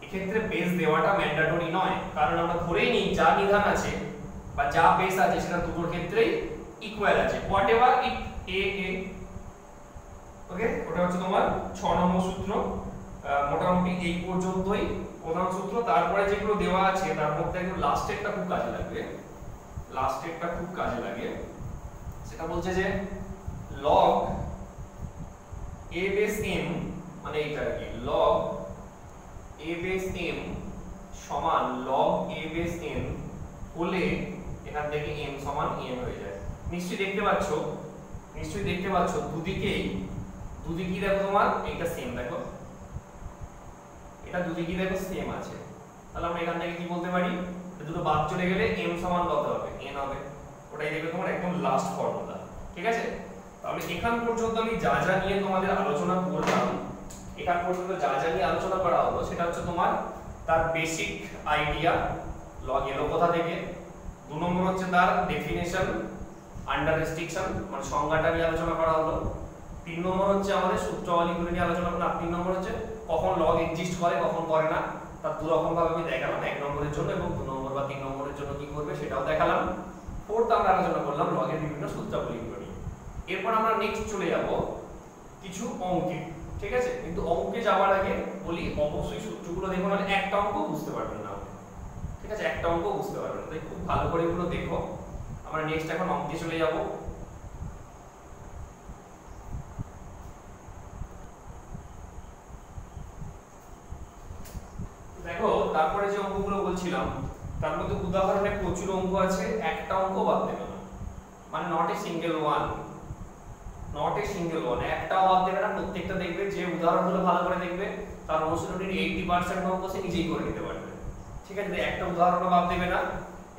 এক্ষেত্রে বেস দেওয়াটা ম্যান্ডেটরি নয়, কারণ আমরা ধরেই নিই যা নিধান আছে বা যা বেস আছে সেটা দুটোর ক্ষেত্রেই ইকুয়াল আছে, হোয়াটএভার ইট a a। ওকে, ওটা হচ্ছে তোমার 6 নম্বর সূত্র। মোটামুটি এই পর্যন্তই প্রধান সূত্র। তারপরে যেগুলো দেওয়া আছে তার মধ্যে একদম লাস্টেরটা খুব কাজে লাগে, সেটা বলছে যে log a base m, মানে এইটা আর কি, log a base m সমান log a base n হলে এখান থেকে m সমান n হয়ে যায়। নিশ্চয়ই দেখতে পাচ্ছ দুদিকেই দেখো তোমার এইটা সেম, দেখো এটা দুদিকেই দেখো সেম আছে, তাহলে আমরা এখান থেকে কি বলতে পারি, দুটো বাদ চলে গেলে m সমান কত হবে, n হবে। ওটাই দেখবে তোমার একদম লাস্ট ফর্মুলা। ঠিক আছে, তাহলে এখান পর্যন্ত আমি যা নিয়ে তোমাদের আলোচনা করলাম, করা হলো সেটা হচ্ছে তোমার তার বেসিক আইডিয়া, log এলো কোথা থেকে। 2 নম্বর হচ্ছে তার ডেফিনিশন, আন্ডার রেস্ট্রিকশন, মানে সংজ্ঞাটা নিয়ে আলোচনা করা হলো। 3 নম্বর হচ্ছে আমাদের সূত্রাবলীগুলো নিয়ে আলোচনা করলাম। 3 নম্বর হচ্ছে কখন log এক্সিস্ট করে কখন করে না, তার দু রকম ভাবে আমি দেখালাম, 1 নম্বরের জন্য এবং 2 নম্বর বা 3 নম্বরের জন্য কি করবে সেটাও দেখালাম। 4th আমরা আলোচনা করলাম log এর বিভিন্ন সূত্রাবলীগুলো নিয়ে। এরপর আমরা নেক্সট চলে যাব কিছু অঙ্কে। ঠিক আছে, কিন্তু অঙ্কে যাওয়ার আগে বলি অবশ্যই সূত্রগুলো দেখো, নাহলে একটা অঙ্ক বুঝতে পারবেন না। ঠিক আছে, একটা অঙ্ক বুঝতে পারবেন না, তাই খুব ভালো করে এগুলো দেখো। আমরা নেক্সট এখন অঙ্কে চলে যাব। দেখো তারপরে যে অঙ্কগুলো বলছিলাম তার মধ্যে উদাহরণে প্রচুর অঙ্ক আছে, একটা অঙ্ক বাদ দেবে না, মানে নট এ সিঙ্গেল ওয়ান, একটাও বাদ দেবে না, প্রত্যেকটা দেখবে। যে উদাহরণগুলো ভালো করে দেখবে তার অনুশীলনীর 80% অঙ্ক সে নিজেই করে নিতে পারবে। ঠিক আছে, একটা উদাহরণও বাদ দেবে না,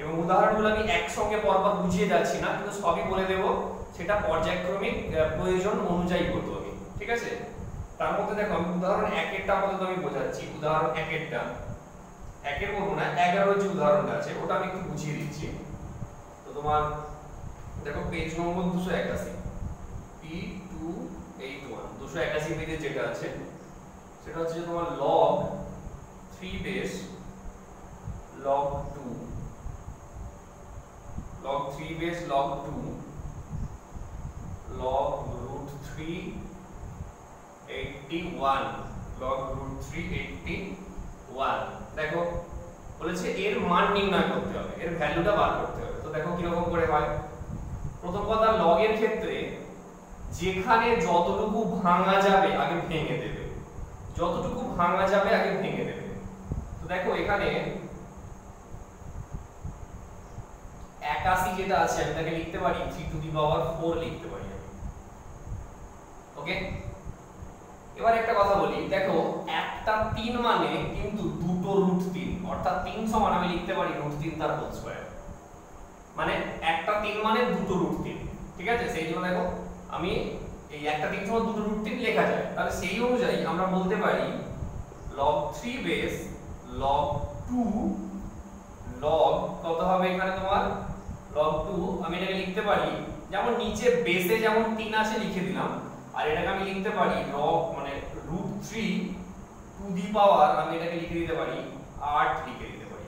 এবং উদাহরণগুলো আমি একসঙ্গে পরপর বুঝিয়ে যাচ্ছি না, কিন্তু সবই বলে দেব, সেটা পর্যায়ক্রমিক প্রয়োজন অনুযায়ী করতে হবে। ঠিক আছে, তার মধ্যে দেখো আমি উদাহরণ 1 আপাতত আমি বোঝাচ্ছি। উদাহরণ 1 বলবো না, 11 যে উদাহরণটা আছে ওটা আমি একটু বুঝিয়ে দিচ্ছি। তো তোমার দেখো পেজ নম্বর 281, P281 281 পেজে যেটা আছে সেটা হচ্ছে তোমার log 3 base log 2 log 3 base log 2 log root 3 81 log root 3 81 দেখো বলেছে এর মান নির্ণয় করতে হবে, এর ভ্যালুটা বার করতে হবে। তো দেখো কি রকম করে হয়। প্রথম কথা log এর ক্ষেত্রে যেখানে যতটুকু ভাঙা যাবে আগে ভেঙে দেবে, যতটুকু ভাঙা যাবে আগে ভেঙে দেবে। তো দেখো এখানে 81 যেটা আছে আমি তাকে লিখতে পারি 3 টু দি পাওয়ার 4 লিখতে পারি আমি। ওকে, এবার একটা কথা বলি, দেখো একটা 3 মানে কিন্তু দুটো রুট 3, অর্থাৎ 3 সমান আমি লিখতে পারি √3 তার হোল স্কয়ার, মানে একটা 3 মানে দুটো √3। ঠিক আছে, সেই জন্য দেখো আমি এই একটা 3 সমান দুটো √3 লেখা যায়। তাহলে সেই অনুযায়ী আমরা বলতে পারি log 3 বেস log 2 log কত হবে এখানে তোমার log 2, আমি এটাকে লিখতে পারি যেমন নিচে বেসে যেমন 3 আছে লিখে দিলাম, আর এটাকে আমি লিখতে পারি log মানে √3 টু দি পাওয়ার আমি এটাকে লিখে দিতে পারি 8 লিখে দিতে পারি।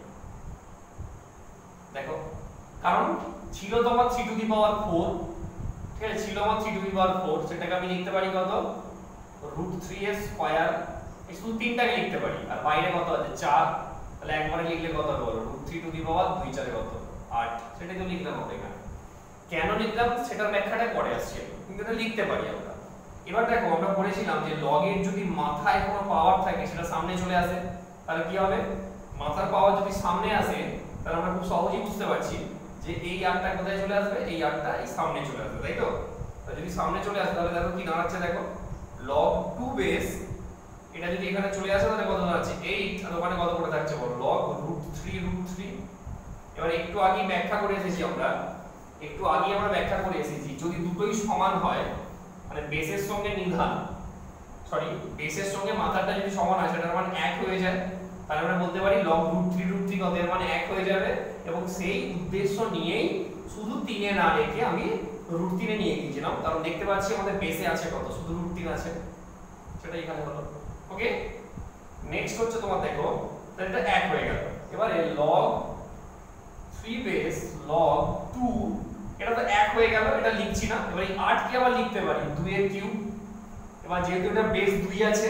দেখো কারণ ছিল তো আমার 3 টু দি পাওয়ার 4, ঠিক আছে, ছিল আমার 3 টু দি পাওয়ার 4, সেটাকে আমি লিখতে পারি কত √3 এর স্কয়ার, এই শুধু 3টাকে লিখতে পারি, আর বাইরে কত আছে 4, তাহলে একবারে লিখলে কত হবে বলো √3 টু দি পাওয়ার 2 4 কত 8, সেটাই তো লিখলাম আমরা এখানে। কেন লিখলাম সেটার ব্যাখ্যাটা পরে আসছে, কিন্তু এটা লিখতে পারি আমরা। এবার দেখো আমরা পড়েছিলাম যে log এর যদি মাথায় কোনো পাওয়ার থাকে সেটা সামনে চলে আসে, তাহলে কি হবে, মাথার পাওয়ার যদি সামনে আসে তাহলে আমরা খুব সহজেই বুঝতে পারছি যে এই 8টা কোথায় চলে আসবে, এই 8টা এই সামনে চলে আসবে, তাই তো। তাহলে যদি সামনে চলে আসে তাহলে দেখো কি দাঁড়াচ্ছে, দেখো log 2 বেস এটা যদি এখানে চলে আসে তাহলে কত দাঁড়াচ্ছে 8, আর ওখানে কত করে থাকছে বলো log √3 এবার একটু আগে ব্যাখ্যা করে এসেছি আমরা, যদি দুটোই সমান হয় মানে বেসের সঙ্গে নিধান বেসের সঙ্গে মাথাটা যদি সমান হয় সেটার মান 1 হয়ে যায়, তাহলে আমরা বলতে পারি log √3 কত এর মানে 1 হয়ে যাবে। এবং সেই উদ্দেশ্য নিয়েই শুধু 3 এ না রেখে আমি √3 এ নিয়ে গিয়েছিলাম, কারণ দেখতে পাচ্ছি আমাদের বেসে আছে কত শুধু √3 আছে, সেটা এখানে হলো। ওকে, নেক্সট হচ্ছে তোমার দেখো তাহলে এটা 1 হয়ে গেল। এবারে log 3 বেস log 2 এটা তো 1 হয়ে গেল, এটা লিখছি না। এবার এই 8 কে আবার লিখতে পারি 2 এর কিউব। এবার যেহেতু এটা বেস 2 আছে,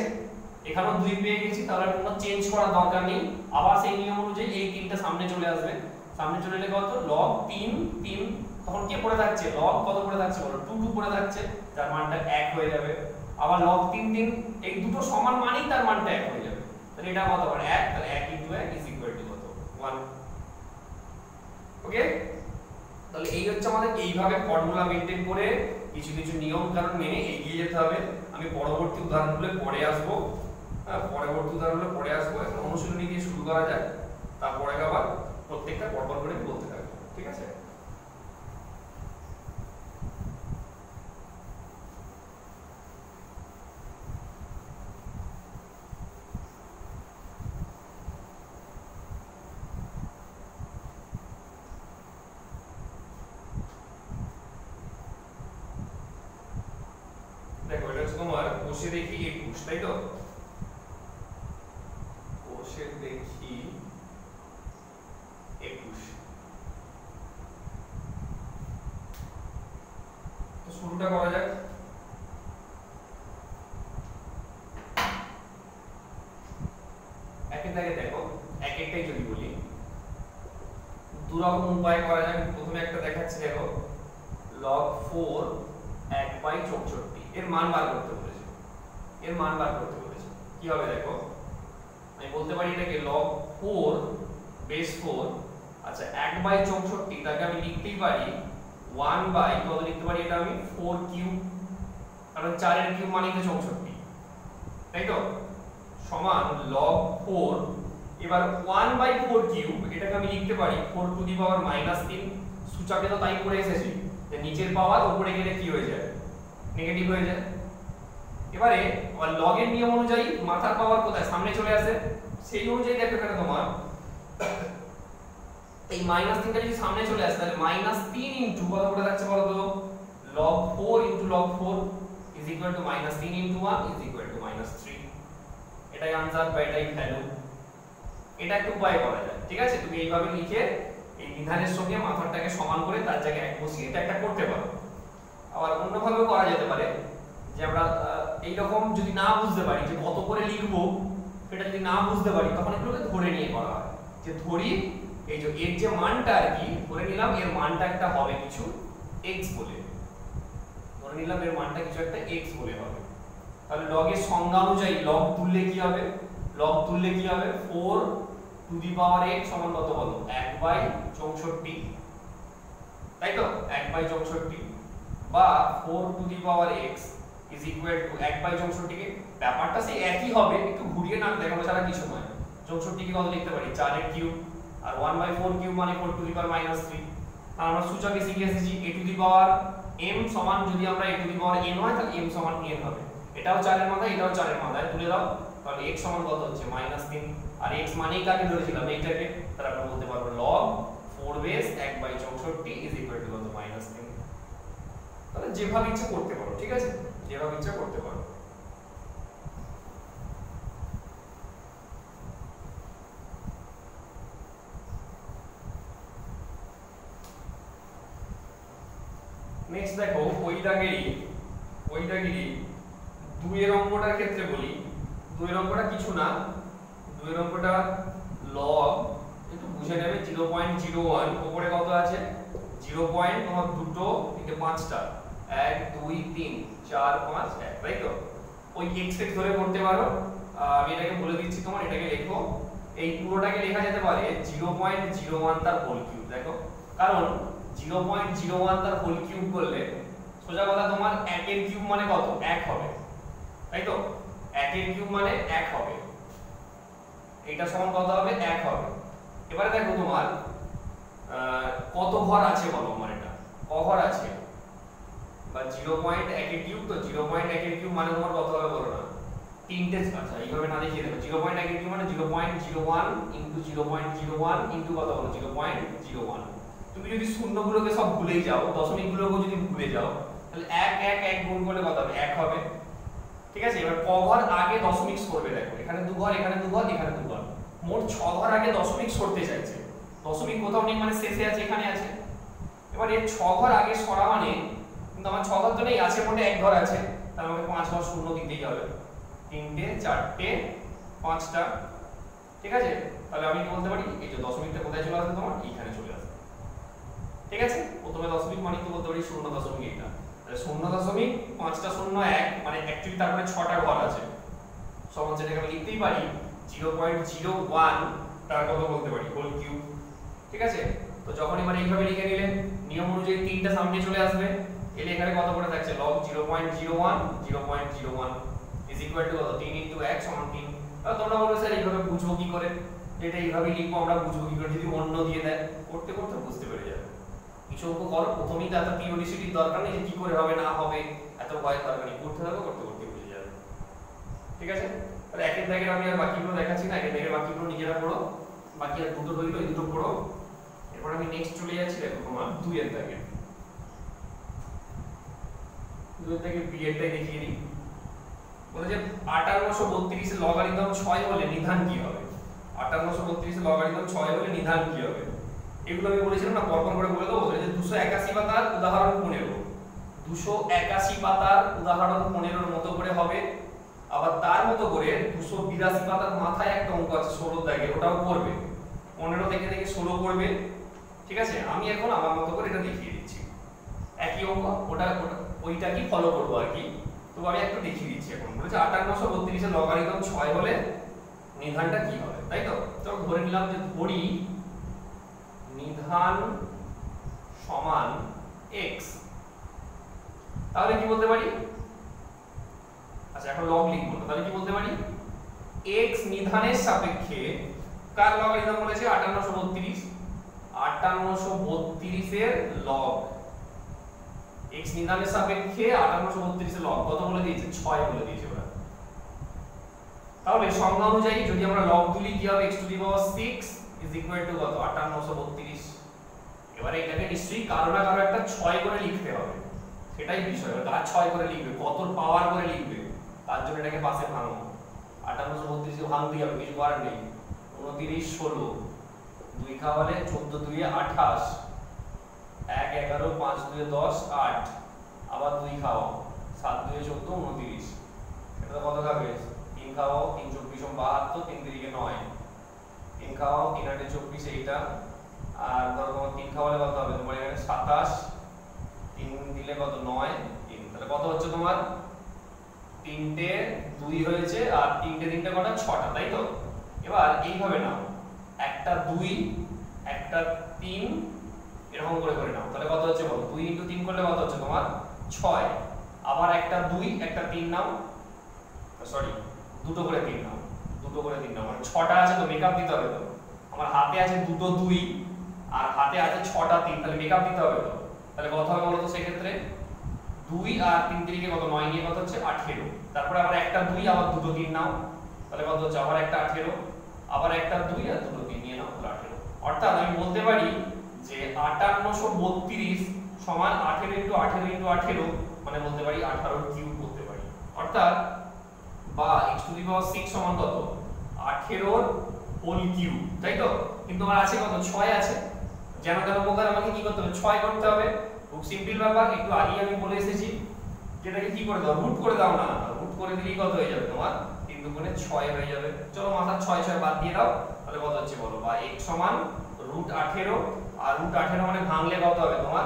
এখানেও 2 পেয়ে গেছি, তাহলে কোনো চেঞ্জ করার দরকার নেই। আবার সেই নিয়ম অনুযায়ী এই 3টা সামনে চলে আসবে, সামনে চলে এলে কত log 3 তখন কি পড়ে থাকছে log কত পড়ে থাকছে বলো 2 পড়ে থাকছে, যার মানটা 1 হয়ে যাবে। আবার log 3 এই দুটো সমান মানেই তার মানটা 1 হয়ে যাবে, তাহলে এটা কত হবে 1, তাহলে 1 * 1 = কত 1। ওকে, তাহলে এই হচ্ছে আমাদের এইভাবে ফর্মুলা মেইনটেইন করে কিছু কিছু নিয়ম কানুন মেনে এগিয়ে যেতে হবে। আমি পরবর্তী উদাহরণগুলো পরে আসবো, এখন অনুশীলনী দিয়ে শুরু করা যাক, তারপরে আবার প্রত্যেকটা পরপর করে বলতে থাকবো, ঠিক আছে। দেখো এটা হচ্ছে তোমার কোষে দেখি 21, তাই তো, কোষে দেখি 21। তো শুরুটা করা যাক। একের দাগে দেখো এক একটাই যদি বলি দুরকম উপায় করা যায়। প্রথমে একটা দেখাচ্ছি, দেখো log 4 1/64 এর মান বার করতে বলেছে, কি হবে দেখো আমি বলতে পারি এটাকে log 4 বেস 4, আচ্ছা 1/64 তাকে আমি লিখতেই পারি 1 কত লিখতে পারি, এটা আমি 4 কিউব, কারণ 4 এর কিউব মানে তো 64, তাই তো, সমান log 4। এবার 1/4 কিউব এটাকে আমি লিখতে পারি 4 টু দি পাওয়ার -3, সূচকে তো তাই করে এসেছি যে নিচের পাওয়ার উপরে গেলে কি হয়ে যায়, নেগেটিভ হয়ে যায়। এবারে log এর নিয়ম অনুযায়ী মাথার পাওয়ার কোথায় সামনে চলে আসে, সেই অনুযায়ী দেখো এখানে তোমার এই -3টা যদি সামনে চলে আসে তাহলে -3 ইনটু কত করে থাকছে বলো তো, log 4 ইনটু log 4 = -3 * 1 = -3। এটাই आंसर বা এটাই ভ্যালু। এটা একটা উপায় করা যায়, ঠিক আছে? তুমি এইভাবে লিখে এই নিধানের সঙ্গে মাথাটাকে সমান করে তার জায়গায় 1 বসিয়ে এটা একটা করতে পারো। আবার অন্যভাবেও করা যেতে পারে যে আমরা এই রকম যদি না বুঝতে পারি যে কত করে লিখবো, সেটা যদি না বুঝতে পারি তখন এগুলোকে ধরে নিয়ে করা হয়। যে ধরি এই যে এর যে মানটা আর কি ধরে নিলাম এর মানটা একটা হবে কিছু x বলে, ধরে নিলাম এর মানটা কিছু একটা x বলে হবে। তাহলে log এর সংজ্ঞা অনুযায়ী log তুললে কি হবে? log তুললে কি হবে? 4 টু দি পাওয়ার x সমান কত বলো? 1/64, তাই তো? 1/64 বা 4 two the power x is equal to 1/64 কে ব্যাপারটা সেই একই হবে, একটু ঘুরিয়ে না দেখানো ছাড়া কিছু নয়। 64 কে কত লিখতে পারি? 4 এর কিউব, আর 1/4 কিউব মানে 4 টু দি পাওয়ার -3। আর আমরা সূচকে শিখে এসেছি a to the power m সমান, যদি আমরা a to the power n হয় তাহলে m সমান n হবে। এটাও 4 এর মাথায়, এটাও 4 এর মাথায় তুলে দাও, তাহলে x সমান কত হচ্ছে? -3। আর x মানেই কাকে ধরেছিলাম? এইটাকে। তাহলে আমরা বলতে পারবো log 4 base 1/64 is equal to কত? -3। তাহলে যেভাবে ইচ্ছা করতে পারো, ঠিক আছে? যেভাবে ইচ্ছা করতে পারো। নেক্সট দেখো ওইটাগিরি 2 এর অঙ্কটার ক্ষেত্রে বলি। 2 এর অঙ্কটা কিছু না, 2 এর অঙ্কটা log একটু বুঝে নেবে 0.01 উপরে কত আছে? 0 পয়েন্ট তোমার দুটো থেকে পাঁচটা 1 2 3 4 5 1, তাই তো? ওই x ধরে করতে পারো। আমি এটাকে বলে দিচ্ছি তোমার, এটাকে লেখো। এই পুরোটাকে লেখা যেতে পারে 0.01 তার হোল কিউব। দেখো, কারণ 0.01 তার হোল কিউব করলে সোজা কথা তোমার 1 এর কিউব মানে কত? 1 হবে, তাই তো? 1 এর কিউব মানে 1 হবে, এটা সমান কত হবে? 1 হবে। এবারে দেখো তোমার কত ঘর আছে বলো আমার, এটা ক ঘর আছে? বা 0.1 এর কিউব, তো 0.1 এর কিউব মানে তোমার কত হবে বলো না? তিনটে। আচ্ছা এইভাবে না দেখিয়ে দেবো। 0.1 এর কিউব মানে 0.01 ইনটু 0.01 ইনটু কত বলো? 0.01। তুমি যদি শূন্যগুলোকে সব ভুলেই যাও, দশমিকগুলোকে যদি ভুলে যাও, তাহলে 1 1 1 গুণ করলে কত হবে? 1 হবে, ঠিক আছে? এবার ক ঘর আগে দশমিক সরবে? দেখো এখানে 2 ঘর, এখানে 2 ঘর, এখানে 2 ঘর, মোট 6 ঘর আগে দশমিক সরতে চাইছে। দশমিক কোথাও নেই মানে শেষে আছে, এখানে আছে। এবার এর 6 ঘর আগে সরা মানে, কিন্তু আমার 6 ঘর তো নেই, আছে মোটে 1 ঘর আছে, তাহলে আমাকে 5 ঘর শূন্য দিতেই হবে। 3টে 4টে 5টা, ঠিক আছে? তাহলে আমি কি বলতে পারি? এই যে দশমিকটা কোথায় চলে আসবে তোমার? এইখানে চলে আসবে, ঠিক আছে? প্রথমে দশমিক মানে কি বলতে পারি? 0.1 এটা। তাহলে 0.5টা 0 1 মানে অ্যাকচুয়ালি তার মানে 6টা ঘর আছে। সমান যেটাকে আমি লিখতেই পারি 0.01 তার কত বলতে পারি? হোল কিউব, ঠিক আছে? তো যখন এবার এইভাবে লিখে নিলে নিয়ম অনুযায়ী 3টা সামনে চলে আসবে, এলে এখানে কত করে থাকছে? log 0.01 0.01 ইজ ইকুয়াল টু কত? 3 ইনটু 1 সমান 3। তাহলে তোমরা বলবে স্যার এইভাবে বুঝবো কি করে? এটা এইভাবে লিখবো আমরা, বুঝবো কি করে? যদি অন্য দিয়ে দেয়, করতে করতে বুঝতে পেরে যাবে। কিছু অঙ্ক করো, প্রথমেই তো এত পিরিয়ডিসিটির দরকার নেই যে কি করে হবে না হবে, এত ভয় দরকার নেই, করতে থাকো, করতে করতে বুঝে যাবে, ঠিক আছে? তাহলে একের দাগের আমি আর বাকিগুলো দেখাচ্ছি না, একের দাগের বাকিগুলো নিজেরা পড়ো। বাকি আর দুটো রইলো, এই দুটো পড়ো। এরপর আমি নেক্সট চলে যাচ্ছি। দেখো তোমার 2 এর দাগে, 2 এর দাগে বি এরটাই দেখিয়ে দিই। বলে যে 5832 এর লগারিদম 6 হলে নিধান কি হবে? 5832 এর লগারিদম 6 হলে নিধান কি হবে? এগুলো আমি বলেছিলাম না, পরপর করে বলে দেবো। যে 281 পাতার উদাহরণ 15, 281 পাতার উদাহরণ 15 এর মতো করে হবে। আবার তার মতো করে 282 পাতার মাথায় একটা অঙ্ক আছে 16 দাগে, ওটাও করবে। 15 থেকে 16 করবে, ঠিক আছে? আমি এখন আমার মতো করে এটা দেখিয়ে দিচ্ছি। একই অঙ্ক, ওটা ওইটা কি ফলো করব আর কি। তো আমি একটু দেখিয়ে দিচ্ছি এখন। বলেছে 5832 এর লগারিদম 6 হলে নিধানটা কি হবে, তাই তো? তো ধরে নিলাম যে ধরি নিধান সমান x, তাহলে কি বলতে পারি? আচ্ছা এখন লগ লিখব, তাহলে কি বলতে পারি? x নিধানের সাপেক্ষে কার লগারিদম বলেছে? 5832, 5832 এর লগ। x নিধানের সাপেক্ষে 5832 এর লগ কত বলে দিয়েছে? 6 বলে দিয়েছে ওরা। তাহলে সংজ্ঞা অনুযায়ী যদি আমরা লগ তুলি কি হবে? x two the power 6 is equal to কত? 5832। এবারে এটাকে নিশ্চয়ই কারো না কারো একটা 6 করে লিখতে হবে, সেটাই বিষয়। কার 6 করে লিখবে, কত পাওয়ার করে লিখবে, তার জন্য এটাকে পাশে ভাঙবো। 5832 কে ভাঙতে হবে, কিছু করার নেই। 29 16 2 খাওয়ালে 14 2 এ 28 1 11 5 2 এ 10 8 আবার 2 খাও 7 2 এ 14 29 এটা কত থাকবে 3 খাও 3 24 72 3 3 9 3 খাও 3 8 24 এইটা আর ধরো তোমার 3 খাওয়ালে কত হবে তোমার এখানে 27 3 দিলে কত 9 3 তাহলে কত হচ্ছে তোমার 3টে 2 হয়েছে আর 3টে 3টে কটা 6টা তাই তো। এবার এইভাবে নাও একটা 2 একটা 3 এরকম করে করে নাও তাহলে কত হচ্ছে বলো 2 * 3 করলে কত হচ্ছে তোমার 6 আবার একটা 2 একটা 3 নাও সরি দুটো করে 3 নাও দুটো করে 3 নাও মানে 6টা আছে তো মেকআপ দিতে হবে তো আমার হাতে আছে দুটো 2 আর হাতে আছে 6টা 3 তাহলে মেকআপ দিতে হবে তো তাহলে কত হবে বলো তো সেই ক্ষেত্রে 2 আর 3 3 কে কত 9 নিয়ে কত হচ্ছে 18 তারপরে আবার একটা 2 আবার দুটো 3 নাও তাহলে কত হচ্ছে আবার একটা 18 আবার একটা 2 আর দুটো 3 নিয়ে নাও তাহলে 18 অর্থাৎ আমি বলতে পারি যে 5832 সমান 18 * 18 * 18 মানে বলতে পারি 18 কিউব করতে পারি অর্থাৎ বা x⁶ সমান কত 18 হোল কিউব তাই তো কিন্তু আমার আছে কত 6 আছে যেন তেন প্রকার আমাকে কি করতে হবে 6 করতে হবে খুব সিম্পল ব্যাপার একটু আগে আমি বলে এসেছি যেটাকে কি করে দাও রুট করে দাও না রুট করে দিলেই কত হয়ে যাবে তোমার 3 * 6 হয়ে যাবে চলো মাথা 6 6 বাদ দিয়ে দাও তাহলে কত হচ্ছে বলো বা x সমান √18 আর √18 মানে ভাঙলে কত হবে তোমার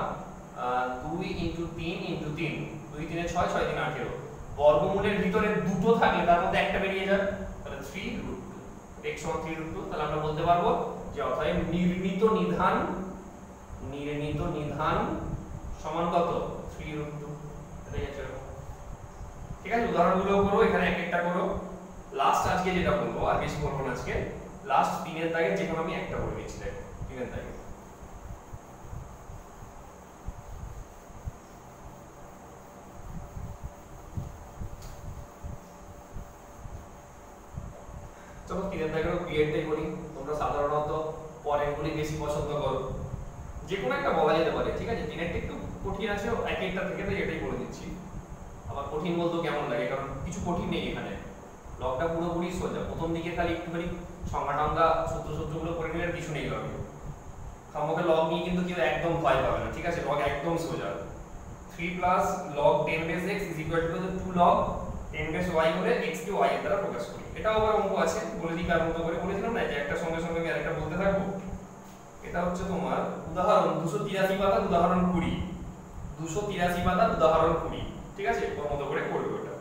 2 * 3 * 3 2 3 6 6 3 18 বর্গমূলের ভিতরে দুটো থাকলে তার মধ্যে একটা বেরিয়ে যাবে তাহলে 3√2 x সমান 3√2 তাহলে আমরা বলতে পারবো যে অতএব নির্ণীত নিধান সমান কত 3√2 এটাই আছে ঠিক আছে উদাহরণগুলো করো এখানে এক একটা করো লাস্ট আজকে যেটা বলবো আর বেশি বলবো না আজকে লাস্ট 3 এর দাগে যেখানে আমি একটা বলে দিচ্ছি দেখো 3 এর দাগে চলো 3 এর দাগের পিরিয়ডটাই করি তোমরা সাধারণত পরেরগুলি বেশি পছন্দ করো যে কোনো একটা বলা যেতে পারে ঠিক আছে 3 এরটা একটু কঠিন আছে এক একটা থেকে তো এটাই বলে দিচ্ছি আবার কঠিন বলতে কেমন লাগে কারণ কিছু কঠিন নেই এখানে লগটা পুরোপুরি সোজা প্রথম দিকে খালি একটুখানি সংখ্যা সূত্রগুলো করে নিলে কিছু নেই লগে আমাকে লগ নিয়ে কিন্তু কেউ একদম ভয় পাবে না ঠিক আছে লগ একদম সোজা 3 log 10 base x is equal to 2 log 10 base y হলে x কে y এর দ্বারা প্রকাশ করি এটাও আবার অঙ্ক আছে বলে দিই কার মতো করে বলেছিলাম না যে একটা সঙ্গে সঙ্গে আমি আরেকটা বলতে থাকবো এটা হচ্ছে তোমার উদাহরণ 283 পাতা উদাহরণ 20 283 পাতা উদাহরণ 20 ঠিক আছে ওর মতো করে করবে ওটা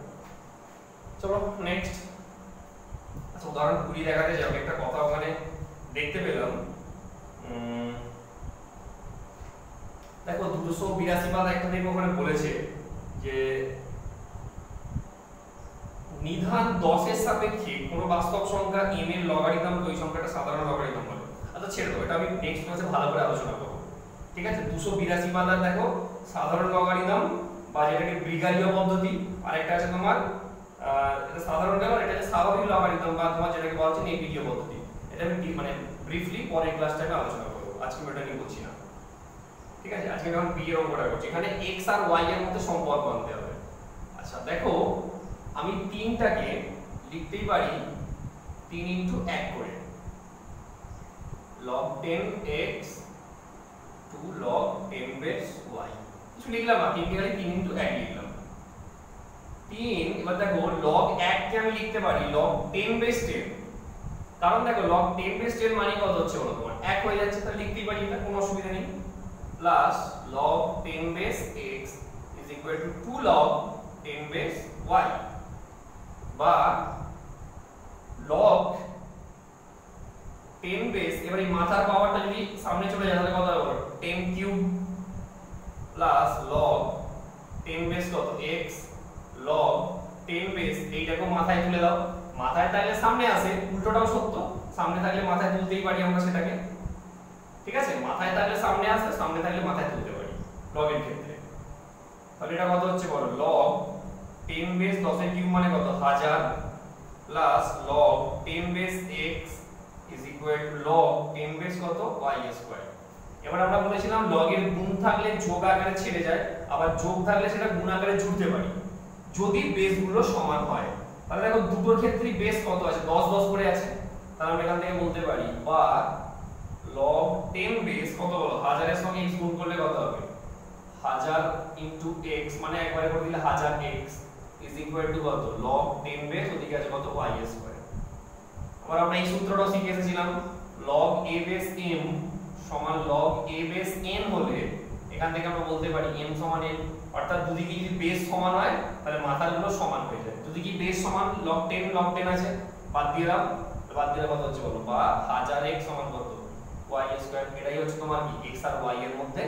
চলো নেক্সট আচ্ছা উদাহরণ 20 দেখাতে যাবে একটা কথা ওখানে দেখতে পেলাম দেখো 282 পাতা একটা দেখো ওখানে বলেছে যে নিধান 10 এর সাপেক্ষে কোন বাস্তব সংখ্যা m এর লগারিদম ওই সংখ্যাটা সাধারণ লগারিদম বলে আচ্ছা ছেড়ে দাও এটা আমি নেক্সট ক্লাসে ভালো করে আলোচনা করব ঠিক আছে 282 পাতা দেখো সাধারণ লগারিদম বা যেটাকে ব্রিগালীয় পদ্ধতি আর একটা আছে তোমার এটা সাধারণ গেল এটা হচ্ছে স্বাভাবিক লগারিদম বা তোমার যেটাকে বলা হচ্ছে নেপিডীয় পদ্ধতি এটা আমি মানে ব্রিফলি পরের ক্লাসটাতে আলোচনা করব আজকে এটা নিয়ে বলছি না ঠিক আছে আজকে যখন b এর অঙ্কটা করছি এখানে x আর y এর মধ্যে সম্পর্ক আনতে হবে আচ্ছা দেখো আমি 3টাকে লিখতেই পারি 3 * 1 করে log 10x 2 log 10 base y কিছু লিখলাম না 3 কে খালি 3 * 1 লিখলাম 3 এবার দেখো log 1 কে আমি লিখতে পারি log 10 base 10 কারণ দেখো log 10 base 10 মানে কত হচ্ছে বলো তোমার 1 হয়ে যাচ্ছে তাহলে লিখতেই পারি এটা কোনো অসুবিধা নেই plus log 10 base x is equal to 2 log 10 base y বা log 10 base এবারে মাথার পাওয়ারটা যদি সামনে চলে যায় তাহলে কত হবে 10 কিউব প্লাস log 10 base কত x log 10 base এইটাকে মাথায় তুলে দাও মাথায় থাকলে সামনে আসে উল্টোটাও সত্য সামনে থাকলে মাথায় তুলতেই পারি আমরা সেটাকে ঠিক আছে মাথায় থাকলে সামনে আসে সামনে থাকলে মাথায় তুলতে পারি log এর ক্ষেত্রে তাহলে এটা কত হচ্ছে বলো log 10 base 10 এর কিউব মানে কত 1000 plus log 10 base x is equal to log 10 base কত y স্কয়ার এবার আমরা বলেছিলাম log এর গুণ থাকলে যোগ আকারে ছেড়ে যায় আবার যোগ থাকলে সেটা গুণ আকারে জুড়তে পারি যদি বেসগুলো সমান হয় তাহলে দেখো দুটোর ক্ষেত্রে বেস কত আছে, 10 10 করে আছে। তাহলে আমরা এখান থেকে বলতে পারি বা log 10 বেস কত বলো, 1000 এর সঙ্গে x গুণ করলে কত হবে, 1000 x মানে একবারে করে দিলে 1000x ইজ ইকুয়াল টু কত, log 10 বেস ওদিকে আছে কত, y স্কয়ার। আবার আমরা এই সূত্রটা শিখে এসেছিলাম, log a বেস m সমান log a বেস n হলে এখান থেকে আমরা বলতে পারি m সমান n, অর্থাৎ দুদিকে যদি বেস সমান হয় তাহলে মাথাগুলো সমান হয়ে যায়। দুদিকে বেস সমান log 10 আছে, বাদ দিলাম কত হচ্ছে বলো, বা 1000x সমান কত, y স্কয়ার। এটাই হচ্ছে তোমার কি x আর y এর মধ্যে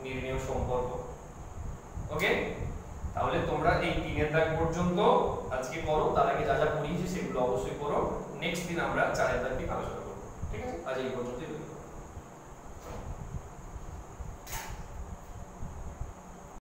নির্ণেয় সম্পর্ক। ওকে, তাহলে তোমরা এই 3 এর দাগ পর্যন্ত আজকে করো, তার আগে যা যা পড়িয়েছি সেগুলো অবশ্যই করো। নেক্সট দিন আমরা 4 এর দাগ নিয়ে আলোচনা করব। ঠিক আছে, আজ এই পর্যন্তই।